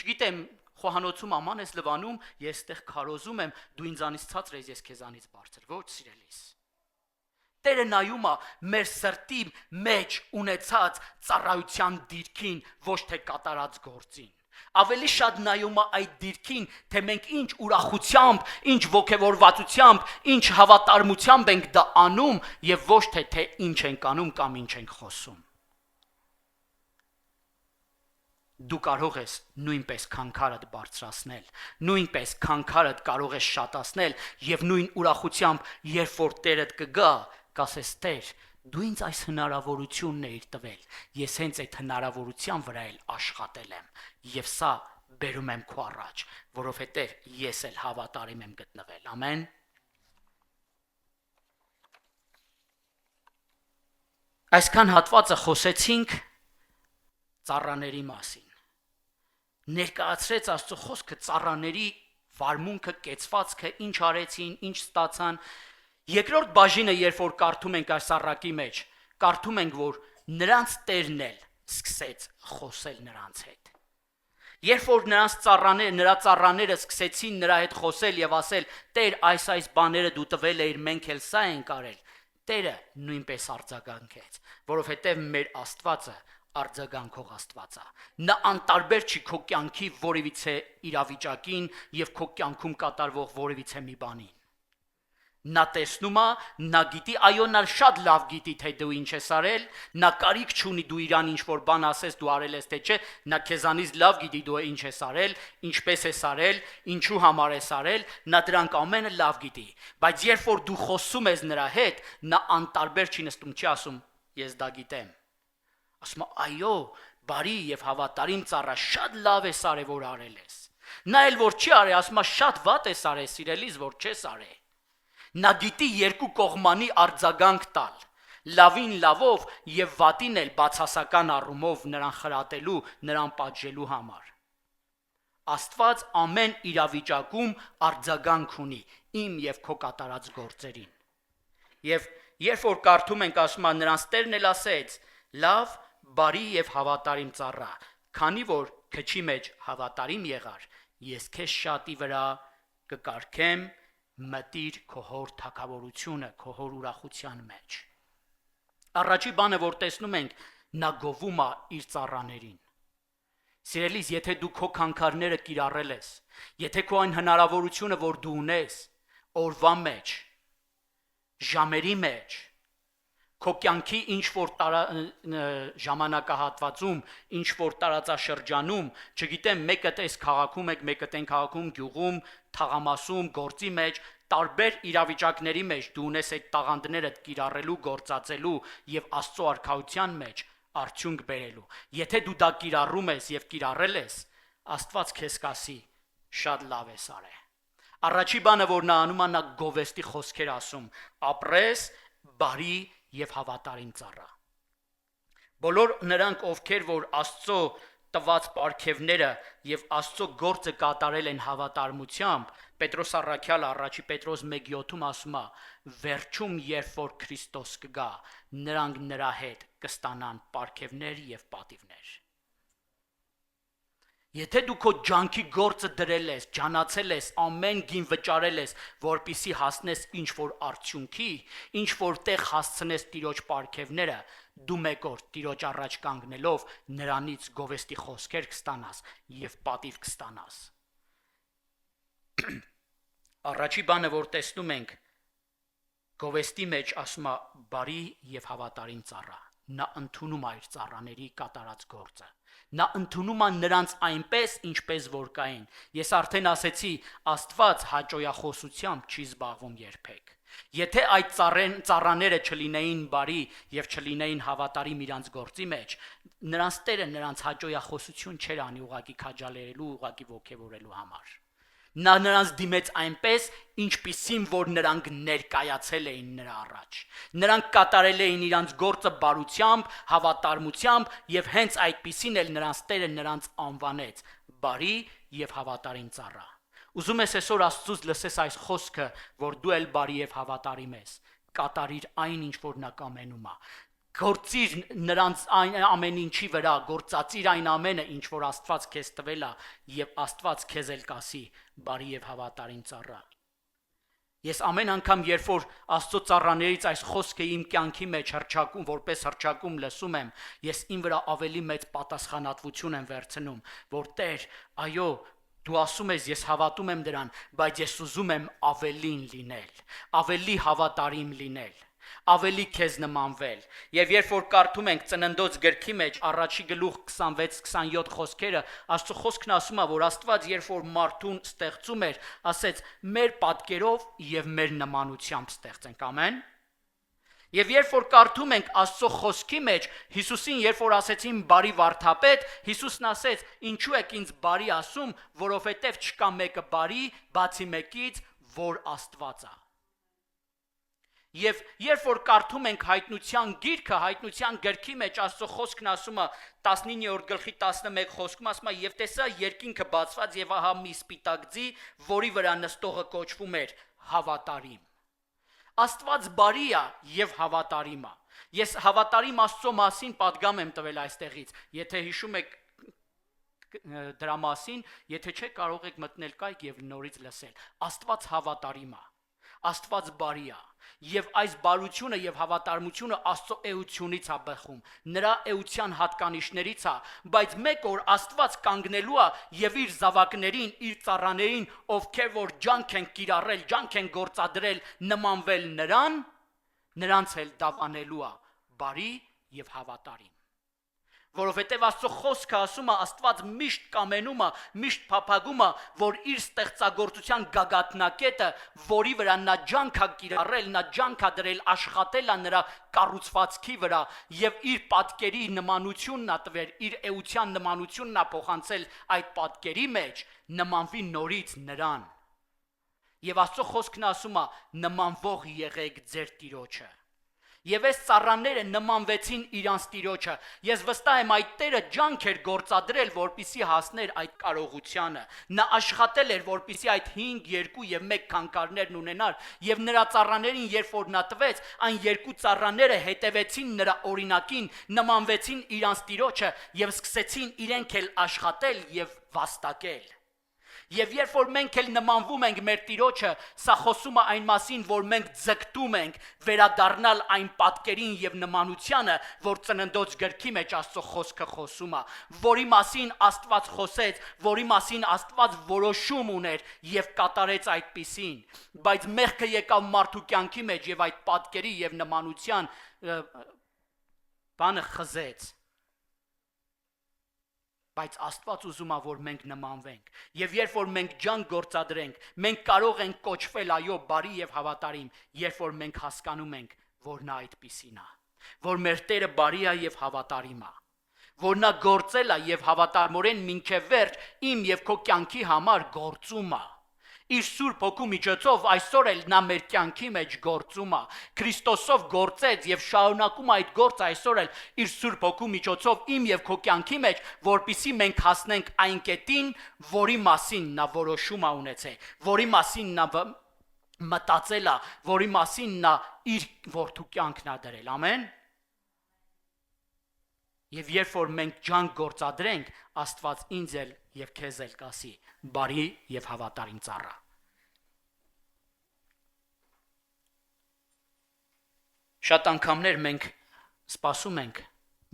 չգիտեմ, խոհանոցում աման ես լվանում, ես այդտեղ քարոզում եմ, դու ինձանից ցածր ես, ես քեզանից բարձր, ոչ սիրելիս։ Տերը նայում է մեր սրտի մեջ ունեցած ծառայության դիրքին, ոչ թե կատարած գործին։ Ավելի շատ նայում է այդ դիրքին, թե մենք ինչ ուրախությամբ, ինչ ոգևորվածությամբ, ինչ հավատարմությամբ ենք դա անում եւ ոչ թե ինչ ենք անում կամ ինչ ենք խոսում։ Դու կարող ես նույնպես քանքարդ բարձրացնել, նույնպես քանքարդ կարող ես շատացնել եւ նույն ուրախությամբ, երբ որ Տերդ կգա, կասես Տեր, դու ինձ այս հնարավորությունն էիր տվել, ես հենց այդ հնարավորության վրա էլ աշխատել եմ եւ սա բերում եմ քո առաջ, որովհետեւ ես էլ հավատարիմ եմ գտնվել, ամեն։ Այսքան հատվածը խոսեցինք ծառաների մասին։ Ներկայացրեց Աստծո խոսքը ծառաների վարմունքը, կեցվածքը, ինչ արեցին, ինչ ստացան։ Երկրորդ բաժինը, երբ որ կարդում ենք այս առակի մեջ, կարդում ենք, որ նրանց Տերն էլ սկսեց խոսել նրանց հետ։ Երբ որ նրա ծառաները սկսեցին նրա հետ խոսել եւ ասել. «Տեր, այս բաները դու տվել էիր, մենք էլ սա ենք արել», Տերը նույնպես արձագանքեց, որովհետեւ մեր Աստվածը արձագանքող Աստված է։ Նա անտարբեր չի քո կյանքի որևիցե իրավիճակին եւ քո կյանքում կատարվող որևիցե մի բանին։ Նա տեսնում է, նա գիտի, այո, նա շատ լավ գիտի, թե դու ինչ ես արել, նա կարիք չունի դու իրան ինչ որ բան ասես, դու արել ես թե չէ, նա քեզանից լավ գիտի դու ինչ ես արել, ինչպես ես արել, ինչու համար ես արել, նա դրանք ամենը լավ գիտի, բայց երբ որ դու խոսում ես նրա հետ, նա անտարբեր չի նստում, չի ասում, ես դա գիտեմ։ Ասում է, այո, բարի եւ հավատարիմ ծառա, շատ լավ ես արել, որ արել ես։ Նա էլ որ չի արել, ասում է, շատ վատ ես արել, սիրելիս, որ չես արել։ Նա գիտի երկու կողմանի արձագանք տալ, լավին լավով եւ վատին էլ բացասական առումով նրան խրատելու, նրան պատժելու համար։ Աստված ամեն իրավիճակում արձագանք ունի իմ եւ քո կատարած գործերին։ Եվ երբ որ կարդում ենք, ասում է, նրանց Տերն էլ ասեց. «Լավ, բարի եւ հավատարիմ ծառա, քանի որ քչի մեջ հավատարիմ եղար, ես քեզ շատի վրա կկարգեմ, մտիր քո հոր թագավորությունը, քո հոր ուրախության մեջ»։ Առաջի բանը, որ տեսնում ենք, նա գովում է իր ծառաներին։ Սիրելիս, եթե դու քո քանքարները կիրառել ես, եթե քո այն հնարավորությունը, որ դու ունես, օրվա մեջ, ժամերի մեջ, քո կյանքի ինչ որ ժամանակահատվածում, ինչ որ տարածաշրջանում, չգիտեմ, մեկը տես քաղաքում եք, մեկը տեն քաղաքում, գյուղում, թաղամասում, գործի մեջ, տարբեր իրավիճակների մեջ դու ունես այդ տաղանդները կիրառելու, գործածելու եւ Աստծո արքայության մեջ արդյունք բերելու։ Եթե դու դա կիրառում ես եւ կիրառել ես, Աստված քեզ կասի. շատ լավ ես արել։ Առաջի բանը, որ նա անում է, նա գովեստի խոսքեր ասում. ապրես բարի եւ հավատարիմ ծառա։ Բոլոր նրանք, ովքեր որ Աստծո տված պարգևները եւ Աստծո գործը կատարել են հավատարմությամբ, Պետրոս առաքյալը առաջի Պետրոս 1:7-ում ասում է. վերջում երբ որ Քրիստոս կգա, նրանք նրա հետ կստանան պարգևներ եւ պատիվներ։ Եթե դու քո ջանքի գործը դրել ես, ջանացել ես, ամեն գին վճարել ես, որպիսի հասնես ինչ որ արդյունքի, ինչ որ տեղ հասցնես Տիրոջ պարգևները, դու մեկ օր Տիրոջ առաջ կանգնելով նրանից գովեստի խոսքեր կստանաս եւ պատիվ կստանաս։ Առաջի բանը, որ տեսնում ենք, գովեստի մեջ ասում է բարի եւ հավատարիմ ծառա։ Նա ընդունում է իր ծառաների կատարած գործը։ Նա ընդունում է նրանց այնպես, ինչպես որ կային։ Ես արդեն ասեցի, Աստված հաճոյախոսությամբ չի զբաղվում երբեք։ Եթե այդ ծառաները չլինեին բարի եւ չլինեին հավատարիմ իրանց գործի մեջ, նրանց Տերը նրանց հաճոյախոսություն չէր անի ուղակի քաջալերելու, ուղակի ոգևորելու համար։ Նա նրանց դիմեց այնպես, ինչպիսին որ նրանք ներկայացել էին նրա առաջ։ Նրանք կատարել էին իրանց գործը բարությամբ, հավատարմությամբ եւ հենց այդպիսին էլ նրանց Տերը նրանց անվանեց բարի եւ հավատարիմ ծառա։ Ուզում ես այսօր Աստծուց լսես այս խոսքը, որ դու էլ բարի եւ հավատարիմ ես։ Կատարիր այն, ինչ որ նա կամենում է։ Գործիր նրանց այն ամեն ինչի վրա, գործածիր այն ամենը, ինչ որ Աստված քեզ տվել է, եւ Աստված քեզ էլ կասի բարի եւ հավատարիմ ծառա։ Ես ամեն անգամ, երբ որ Աստծո ծառաներից այս խոսքը իմ կյանքի մեջ հռչակում, որպես հռչակում լսում եմ, ես իմ վրա ավելի մեծ պատասխանատվություն եմ վերցնում, որ Տեր, այո, դու ասում ես, ես հավատում եմ դրան, բայց ես ուզում եմ ավելին լինել, ավելի հավատարիմ լինել, ավելի քեզ նմանվել։ Եվ երբ որ կարդում ենք Ծննդոց գրքի մեջ առաջի գլուխ 26-27 խոսքերը, Աստծո խոսքն ասում է, որ Աստված երբ որ մարդուն ստեղծում էր, ասեց մեր պատկերով եւ մեր նմանությամբ ստեղծենք, ամեն։ Եվ երբ որ կարդում ենք Աստծո խոսքի մեջ, Հիսուսին երբ որ ասեցին բարի վարդապետ, Հիսուսն ասեց, ինչու եք ինձ բարի ասում, որովհետև չկա մեկը բարի, բացի մեկից, որ Աստված է։ Եվ երբ որ կարդում ենք հայտնության գիրքը, հայտնության գրքի մեջ Աստծո խոսքն ասում է 19-րդ գլխի 11 խոսքում ասում է եւ տեսա երկինքը բացված եւ ահա մի սպիտակ ձի, որի վրա նստողը կոչվում էր հավատարիմ։ Աստված բարի է եւ հավատարիմ է։ Ես հավատարիմ Աստծո մասին պատգամ եմ տվել այստեղից։ Եթե հիշում եք դրա մասին, եթե չէ կարող եք մտնել կայք եւ նորից լսել։ Աստված հավատարիմ է։ Աստված բարի է եւ այս բարությունը եւ հավատարմությունը Աստծո էությունից է բխում, նրա էության հատկանիշներից է, բայց մեկ օր Աստված կանգնելու է եւ իր զավակներին, իր ծառաներին, ովքեր որ ջանք են կիրառել, ջանք են գործադրել, նմանվել նրանց էլ դավանելու է բարի եւ հավատարիմ։ Որովհետև Աստծո խոսքը ասում է, Աստված միշտ կամենում է, միշտ փափագում է, որ իր ստեղծագործության գագաթնակետը, որի վրա նա ջանք է կիրառել, նա ջանք է դրել, աշխատել է նրա կառուցվածքի վրա եւ իր պատկերի նմանությունն է տվել, իր էության նմանությունն է փոխանցել այդ պատկերի մեջ, նմանվի նորից նրան։ Եվ Աստծո խոսքն ասում է, նմանվող եղեք ձեր Տիրոջը։ Եվ այս ծառաները նմանվեցին իրանց Տիրոջը։ Ես վստահ եմ այդ Տերը ջանք էր գործադրել, որպիսի հասներ այդ կարողությանը։ Նա աշխատել էր, որպիսի այդ 5, 2 եւ 1 քանքարներն ունենար, եւ նրա ծառաներին, երբ որ նա տվեց, այն երկու ծառաները հետևեցին նրա օրինակին, նմանվեցին իրանց Տիրոջը եւ սկսեցին իրենք էլ աշխատել եւ վաստակել։ Եվ երբ որ մենք էլ նմանվում ենք մեր Տիրոջը, սա խոսում է այն մասին, որ մենք ձգտում ենք վերադառնալ այն պատկերին եւ նմանությանը, որ Ծննդոց գրքի մեջ Աստծո խոսքը խոսում է, որի մասին Աստված խոսեց, որի մասին Աստված որոշում ուներ եւ կատարեց այդպիսին, բայց մեղքը եկավ մարդու կյանքի մեջ եւ այդ պատկերի եւ նմանության բանը խզեց։ Բայց Աստված ուզում է, որ մենք նմանվենք, եւ երբ որ մենք ջանք գործադրենք, մենք կարող ենք կոչվել այո բարի եւ հավատարիմ, երբ որ մենք հասկանում ենք, որ նա այդպիսին է, որ մեր Տերը բարի է եւ հավատարիմ է, որ նա գործել է եւ հավատարմորեն մինչեւ վերջ իմ եւ քո կյանքի համար գործում է։ Իր Սուրբ Հոգու միջոցով այսօր էլ նա մեր կյանքի մեջ գործում է, Քրիստոսով գործեց եւ շարունակում այդ գործը այսօր էլ իր Սուրբ Հոգու միջոցով իմ եւ քո կյանքի մեջ, որpիսի մենք հասնենք այն կետին, որի մասին նա որոշում է ունեցել, որի մասին նա մտածել է, որի մասին նա իր որդու կյանքն է դրել, ամեն։ Եվ երբ որ մենք ջանք գործադրենք, Աստված ինձ էլ եւ քեզ էլ կասի բարի եւ հավատարիմ ծառա։ Շատ անգամներ մենք սպասում ենք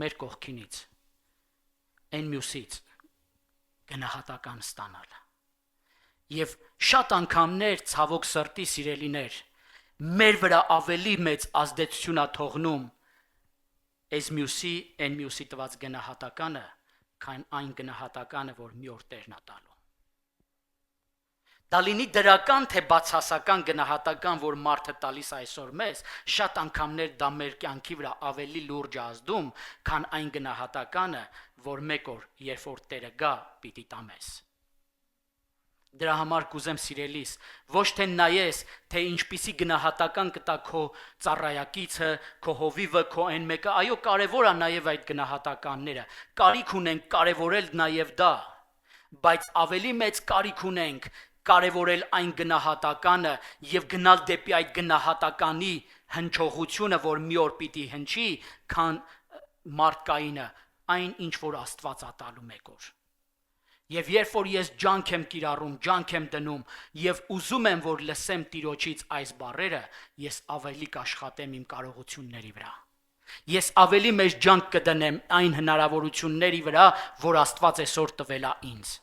մեր կողքինից, այն մյուսից գնահատական ստանալ։ Եվ շատ անգամներ ցավոք սրտի սիրելիներ, մեր վրա ավելի մեծ ազդեցություն է թողնում այս այն մյուսի տված գնահատականը, քան այն գնահատականը, որ մի օր Տերն է տալու։ Դա լինի դրական, թե բացասական գնահատական, որ մարդը տալիս այսօր մեզ, շատ անգամներ դա մեր կյանքի վրա ավելի լուրջ է ազդում, քան այն գնահատականը, որ մեկ օր, երբ որ Տերը գա, պիտի տա մեզ։ Դրա համար կուզեմ սիրելիս, ոչ թե նայես, թե ինչպիսի գնահատական կտա քո ծառայակիցը, քո հովիվը, քո այն մեկը, այո, կարևոր է նաև այդ գնահատականները, կարիք ունենք կարևորել նաև դա, բայց ավելի մեծ կարիք ունենք կարևորել այն գնահատականը եւ գնալ դեպի այդ գնահատականի հնչողությունը, որ մի օր պիտի հնչի, քան մարդկայինը, այն ինչ որ Աստված ա տալու մեկ օր։ Եվ երբ որ ես ջանք եմ կիրառում, ջանք եմ դնում եւ ուզում եմ որ լսեմ Տիրոջից այս բառերը, ես ավելի կաշխատեմ իմ կարողությունների վրա։ Ես ավելի մեծ ջանք կդնեմ այն հնարավորությունների վրա, որ Աստված այսօր տվել է ինձ։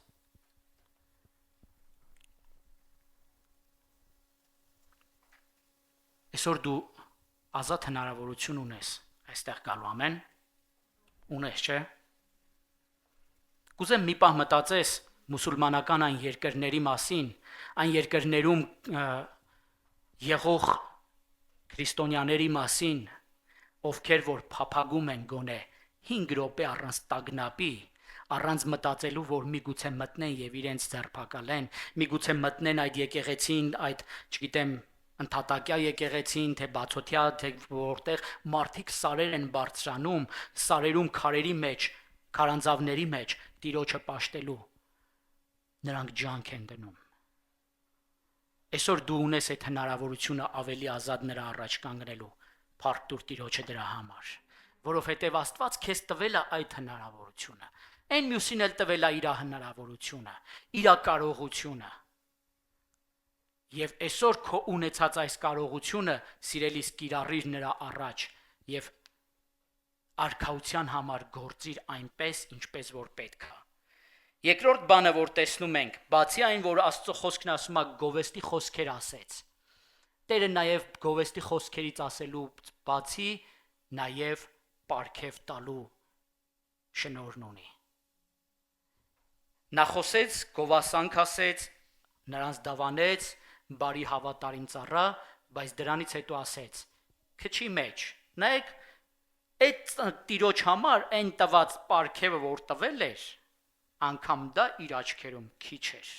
Այսօր դու ազատ հնարավորություն ունես այստեղ գալու, ամեն։ Ունես, չէ՞։ Կուզեմ մի պահ մտածես մուսուլմանական այն երկրների մասին, այն երկրներում եղող քրիստոնյաների մասին, ովքեր որ փափագում են գոնե 5 րոպե առանց տագնապի, առանց մտածելու, որ միգուցե մտնեն եւ իրենց ձերբակալեն, միգուցե մտնեն այդ եկեղեցին, այդ, չգիտեմ, ընդհատակյա եկեղեցին, թե բացօթյա, թե որտեղ մարդիկ սարեր են բարձրանում, սարերում քարերի մեջ, քարանձավների մեջ Տիրոջը պաշտելու, նրանք ջանք են դնում։ Այսօր դու ունես այդ հնարավորությունը ավելի ազատ նրա առաջ կանգնելու, փառք տուր Տիրոջը դրա համար, որովհետև Աստված քեզ տվել է այդ հնարավորությունը, այն մյուսին էլ տվել է իր հնարավորությունը, իր կարողությունը։ Եվ այսօր քո ունեցած այս կարողությունը սիրելիս կիրառիր նրա առաջ եւ արքայության համար գործիր այնպես, ինչպես որ պետք է։ Երկրորդ բանը, որ տեսնում ենք, բացի այն, որ Աստծո խոսքն ասում է գովեստի խոսքեր ասեց, Տերը նաև գովեստի խոսքերից ասելու բացի նաև պարգև տալու շնորհն ունի։ Նա խոսեց, գովասանք ասեց, նրանց դավանեց, բարի հավատարիմ ծառա, բայց դրանից հետո ասեց. քչի մեջ, նայեք, այդ Տիրոջ համար այն տված պարգևը, որ տվել էր, անգամ դա իր աչքերում քիչ էր։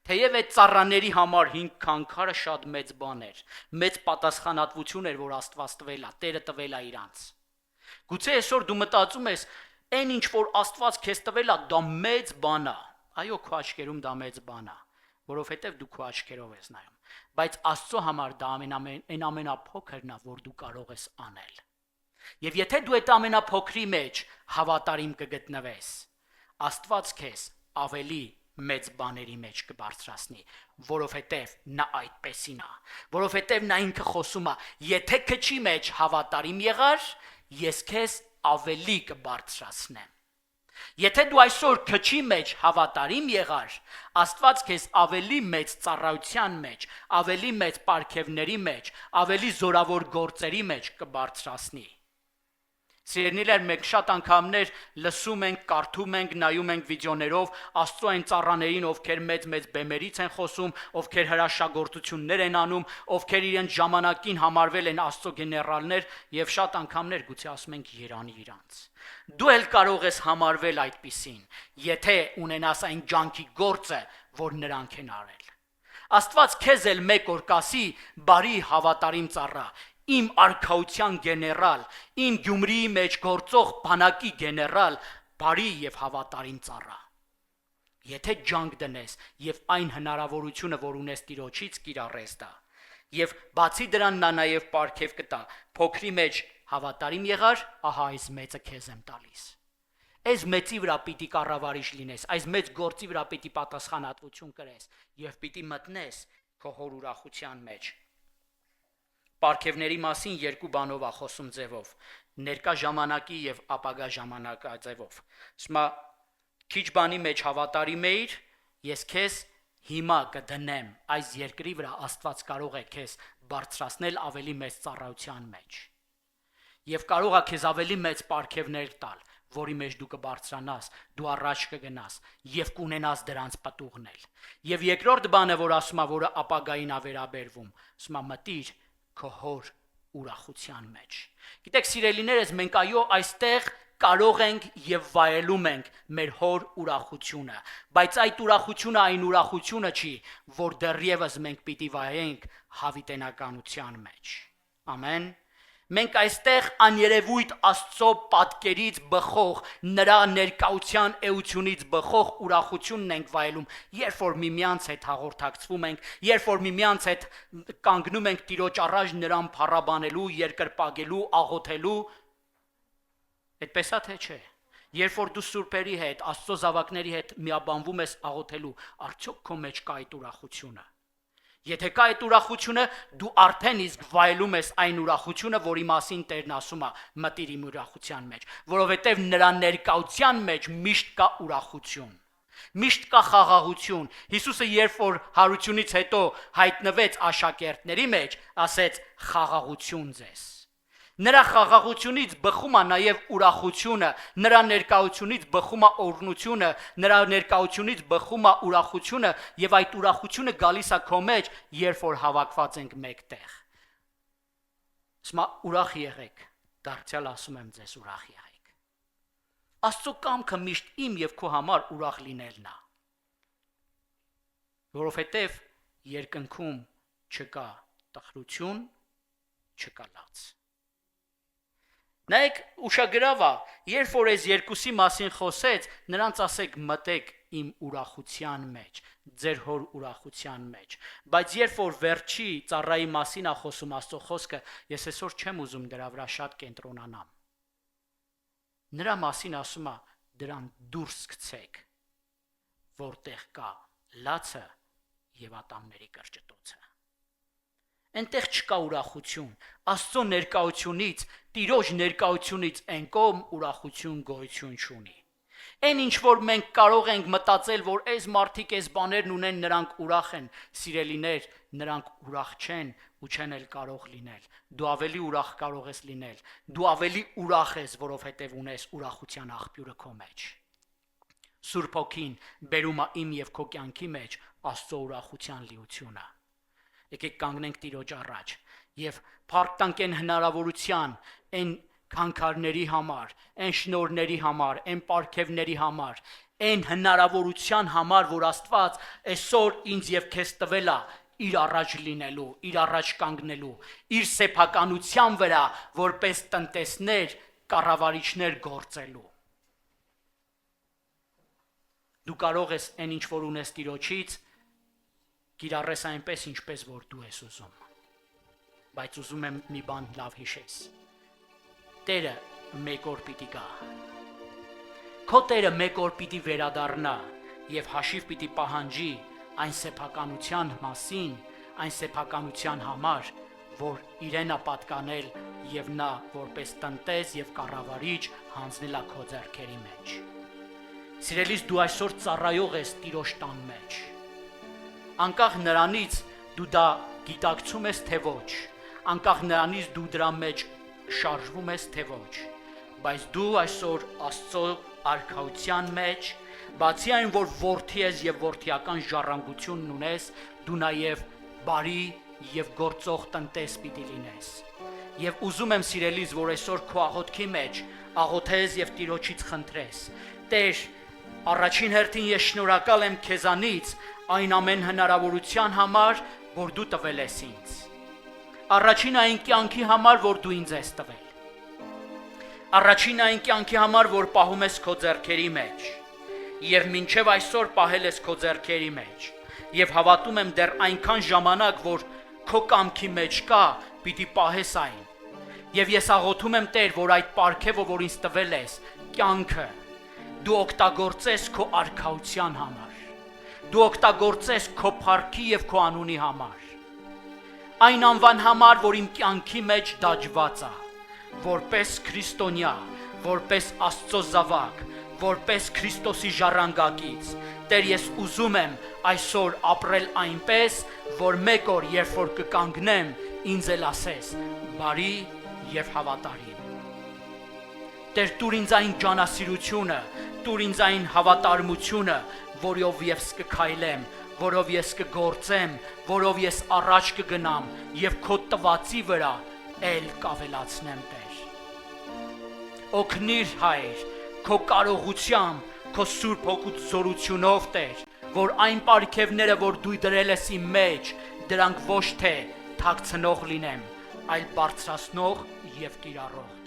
Թեև այդ ծառաների համար 5 քանքարը շատ մեծ բան էր, մեծ պատասխանատվություն էր, որ Աստված տվել է, Տերը տվել է իրանց։ Գուցե այսօր դու մտածում ես, այն ինչ որ Աստված քեզ տվել է, դա մեծ բան է։ Այո, քո աչքերում դա մեծ բան է, որովհետև դու քո աչքերով ես նայում, բայց Աստծո համար դա այն ամենափոքրն է, որ դու կարող ես անել։ Եվ եթե դու այդ ամենափոքրի մեջ հավատարիմ կգտնվես, Աստված քեզ ավելի մեծ բաների մեջ կբարձրացնի, որովհետև նա այդպեսին է, որովհետև նա ինքը խոսում է, եթե քչի մեջ հավատարիմ եղար, ես քեզ ավելի կբարձրացնեմ։ Եթե դու այսօր քչի մեջ հավատարիմ եղար, Աստված քեզ ավելի մեծ ծառայության մեջ, ավելի մեծ պարգևների մեջ, ավելի զորավոր գործերի մեջ կբարձրացնի։ Սիրելիներ, մենք շատ անգամներ լսում ենք, կարդում ենք, նայում ենք վիդեոներով Աստծո այն ծառաներին, ովքեր մեծ բեմերից են խոսում, ովքեր հրաշագործություններ են անում, ովքեր իրենց ժամանակին համարվել են Աստծո գեներալներ եւ շատ անգամներ գուցե ասում ենք երանի իրանց։ Դու էլ կարող ես համարվել այդպիսին, եթե ունենաս այն ջանքի գործը, որ նրանք են արել։ Աստված քեզ էլ մեկ օր կասի՝ բարի հավատարիմ ծառա, իմ արքայության գեներալ, իմ Գյումրիի մեջ գործող բանակի գեներալ, բարի եւ հավատարիմ ծառա։ Եթե ջանք դնես եւ այն հնարավորությունը, որ ունես Տիրոջից, կիրառես դա։ Եվ բացի դրան նա նաեւ պարգև կտա, փոքրի մեջ հավատարիմ եղար, ահա այս մեծը քեզ եմ տալիս։ Այս մեծի վրա պիտի կառավարիչ լինես, այս մեծ գործի վրա պիտի պատասխանատվություն կրես եւ պիտի մտնես քո հոր ուրախության մեջ։ Պարգևների մասին երկու բանով է խոսում ձևով, ներկա ժամանակի եւ ապագա ժամանակա ձևով։ Սմա քիչ բանի մեջ հավատարիմ էիր, ես քեզ հիմա կդնեմ այս երկրի վրա, Աստված կարող է քեզ բարձրացնել ավելի մեծ ծառայության մեջ։ Եվ կարող է քեզ ավելի մեծ պարգևներ տալ, որի մեջ դու կբարձրանաս, դու առաջ կգնաս եւ կունենաս դրանց պատուղնել։ Եվ երկրորդ բանը, որ ասում է, որը ապագային է վերաբերվում, ասում է մտիր քո հոր ուրախության մեջ։ Գիտեք, սիրելիներս, մենք այո այստեղ կարող ենք եւ վայելում ենք մեր հոր ուրախությունը, բայց այդ ուրախությունը այն ուրախությունը չի, որ դեռևս մենք պիտի վայենք հավիտենականության մեջ։ Ամեն։ Մենք այստեղ աներևույթ Աստծո պատկերից բխող, նրա ներկայության էությունից բխող ուրախությունն ենք վայելում, երբ որ միմյանց հետ հաղորդակցվում ենք, երբ որ միմյանց հետ կանգնում ենք Տիրոջ առաջ նրան փառաբանելու, երկրպագելու, աղոթելու, այդպես է թե չէ։ Երբ որ դու սուրբերի հետ, Աստծո զավակների հետ միաբանվում ես աղոթելու, արդյոք քո մեջ կա այդ ուրախությունը։ Եթե կա այդ ուրախությունը, դու արդեն իսկ վայելում ես այն ուրախությունը, որի մասին Տերն ասում է՝ մտիր իմ ուրախության մեջ, որովհետև նրա ներկայության մեջ միշտ կա ուրախություն։ Միշտ կա խաղաղություն։ Հիսուսը երբ որ հարությունից հետո հայտնվեց աշակերտների մեջ, ասեց՝ խաղաղություն ձեզ։ Նրա խաղաղությունից բխում է նաև ուրախությունը, նրա ներկայությունից բխում է օրհնությունը, նրա ներկայությունից բխում է ուրախությունը եւ այդ ուրախությունը գալիս է քո մեջ, երբ որ հավաքված ենք մեկտեղ։ Սա ուրախ եղեք, դարձյալ ասում եմ ձեզ ուրախ եղեք։ Աստծո կամքը միշտ իմ եւ քո համար ուրախ լինելն է։ Որովհետեւ երկնքում չկա տխրություն, չկա լաց։ Նայեք ուշագրավ է, երբ որ այս երկուսի մասին խոսեց, նրանց ասեք մտեք իմ ուրախության մեջ, ձեր հոր ուրախության մեջ, բայց երբ որ վերջի ծառայի մասին է խոսում Աստծո խոսքը, ես այսօր չեմ ուզում դրա վրա շատ կենտրոնանամ։ Նրա մասին ասում է դրան դուրս գցեք, որտեղ կա լացը եւ ատամների կրճտոցը։ Այնտեղ չկա ուրախություն, Աստծո ներկայությունից, Տիրոջ ներկայությունից այն կողմ ուրախություն գոյություն չունի։ Այն ինչ որ մենք կարող ենք մտածել, որ այս մարդիկ այս բաներն ունեն, նրանք ուրախ են, սիրելիներ, նրանք ուրախ չեն ու չեն էլ կարող լինել։ Դու ավելի ուրախ կարող ես լինել, դու ավելի ուրախ ես, որովհետև ունես ուրախության աղբյուրը քո մեջ։ Սուրբ Հոգին բերում է իմ եւ քո կյանքի մեջ Աստծո ուրախության լիությունը։ Եկեք կանգնենք Տիրոջ առաջ եւ փառք տանք այն հնարավորության, այն քանքարների համար, այն շնորհների համար, այն պարգևների համար, այն հնարավորության համար, որ Աստված այսօր ինձ եւ քեզ տվել է իր առաջ լինելու, իր առաջ կանգնելու, իր սեփականության վրա, որպես տնտեսներ, կառավարիչներ գործելու։ Դու կարող ես այն ինչ որ ունես Տիրոջից կիրառես այնպես, ինչպես որ դու ես ուզում, բայց ուզում եմ մի բան լավ հիշես, Տերը մեկ օր պիտի գա, քո Տերը մեկ օր պիտի վերադառնա և հաշիվ պիտի պահանջի այն սեփականության մասին, այն սեփականության համար, որ իրեն է պատկանել և նա որպես տնտես և կառավարիչ հանձնել է քո ձեռքերի մեջ։ Սիրելիս դու այսօր ծառայող ես Տիրոջ տան մեջ, անկախ նրանից դու դա գիտակցում ես թե ոչ, անկախ նրանից դու դրա մեջ շարժվում ես թե ոչ, բայց դու այսօր Աստծո արքայության մեջ, բացի այն, որ որդի ես և որդիական ժառանգությունն ունես, դու նաև բարի և գործող տնտես պիտի լինես։ Եվ ուզում եմ սիրելիս, որ այսօր քո աղոթքի մեջ աղոթես և Տիրոջից խնդրես, Տեր, առաջին հերթին ես շնորհակալ եմ քեզանից այն ամեն հնարավորության համար, որ դու տվել ես ինձ։ Առաջին այն կյանքի համար, որ դու ինձ ես տվել։ Առաջին այն կյանքի համար, որ պահում ես քո ձեռքերի մեջ, և մինչև այսօր պահել ես քո ձեռքերի մեջ, և հավատում եմ դեռ այնքան ժամանակ, որ քո կամքի մեջ կա, պիտի պահես այն։ Եվ ես աղոթում եմ Տեր, որ այդ պարգևը, որ ինձ տվել ես, կյանքը, դու օգտագործես քո արքայության համար, դու օգտագործես քո փառքի և քո անունի համար, այն անվան համար, որ իմ կյանքի մեջ դաջված է, որպես քրիստոնյա, որպես Աստծո զավակ, որպես Քրիստոսի ժառանգակից, Տեր, ես ուզում եմ այսօր ապրել այնպես, որ մեկ օր, երբ որ կկանգնեմ, ինձ էլ ասես, բարի և հավատարիմ։ Տեր, տուր ինձ այն ջանասիրությունը, տուր ինձ այն հավատարմությունը, որով ես կքայլեմ, որով ես կգործեմ, որով ես առաջ կգնամ և քո տվածի վրա էլ կավելացնեմ, Տեր։ Օգնիր, Հայր, քո կարողությամբ, քո Սուրբ Հոգուց զորությունով, Տեր, որ այն պարգևները, որ դու դրել ես իմ մեջ, դրանք ոչ թե թաքցնող լինեմ, այլ բարձրացնող և կիրառող։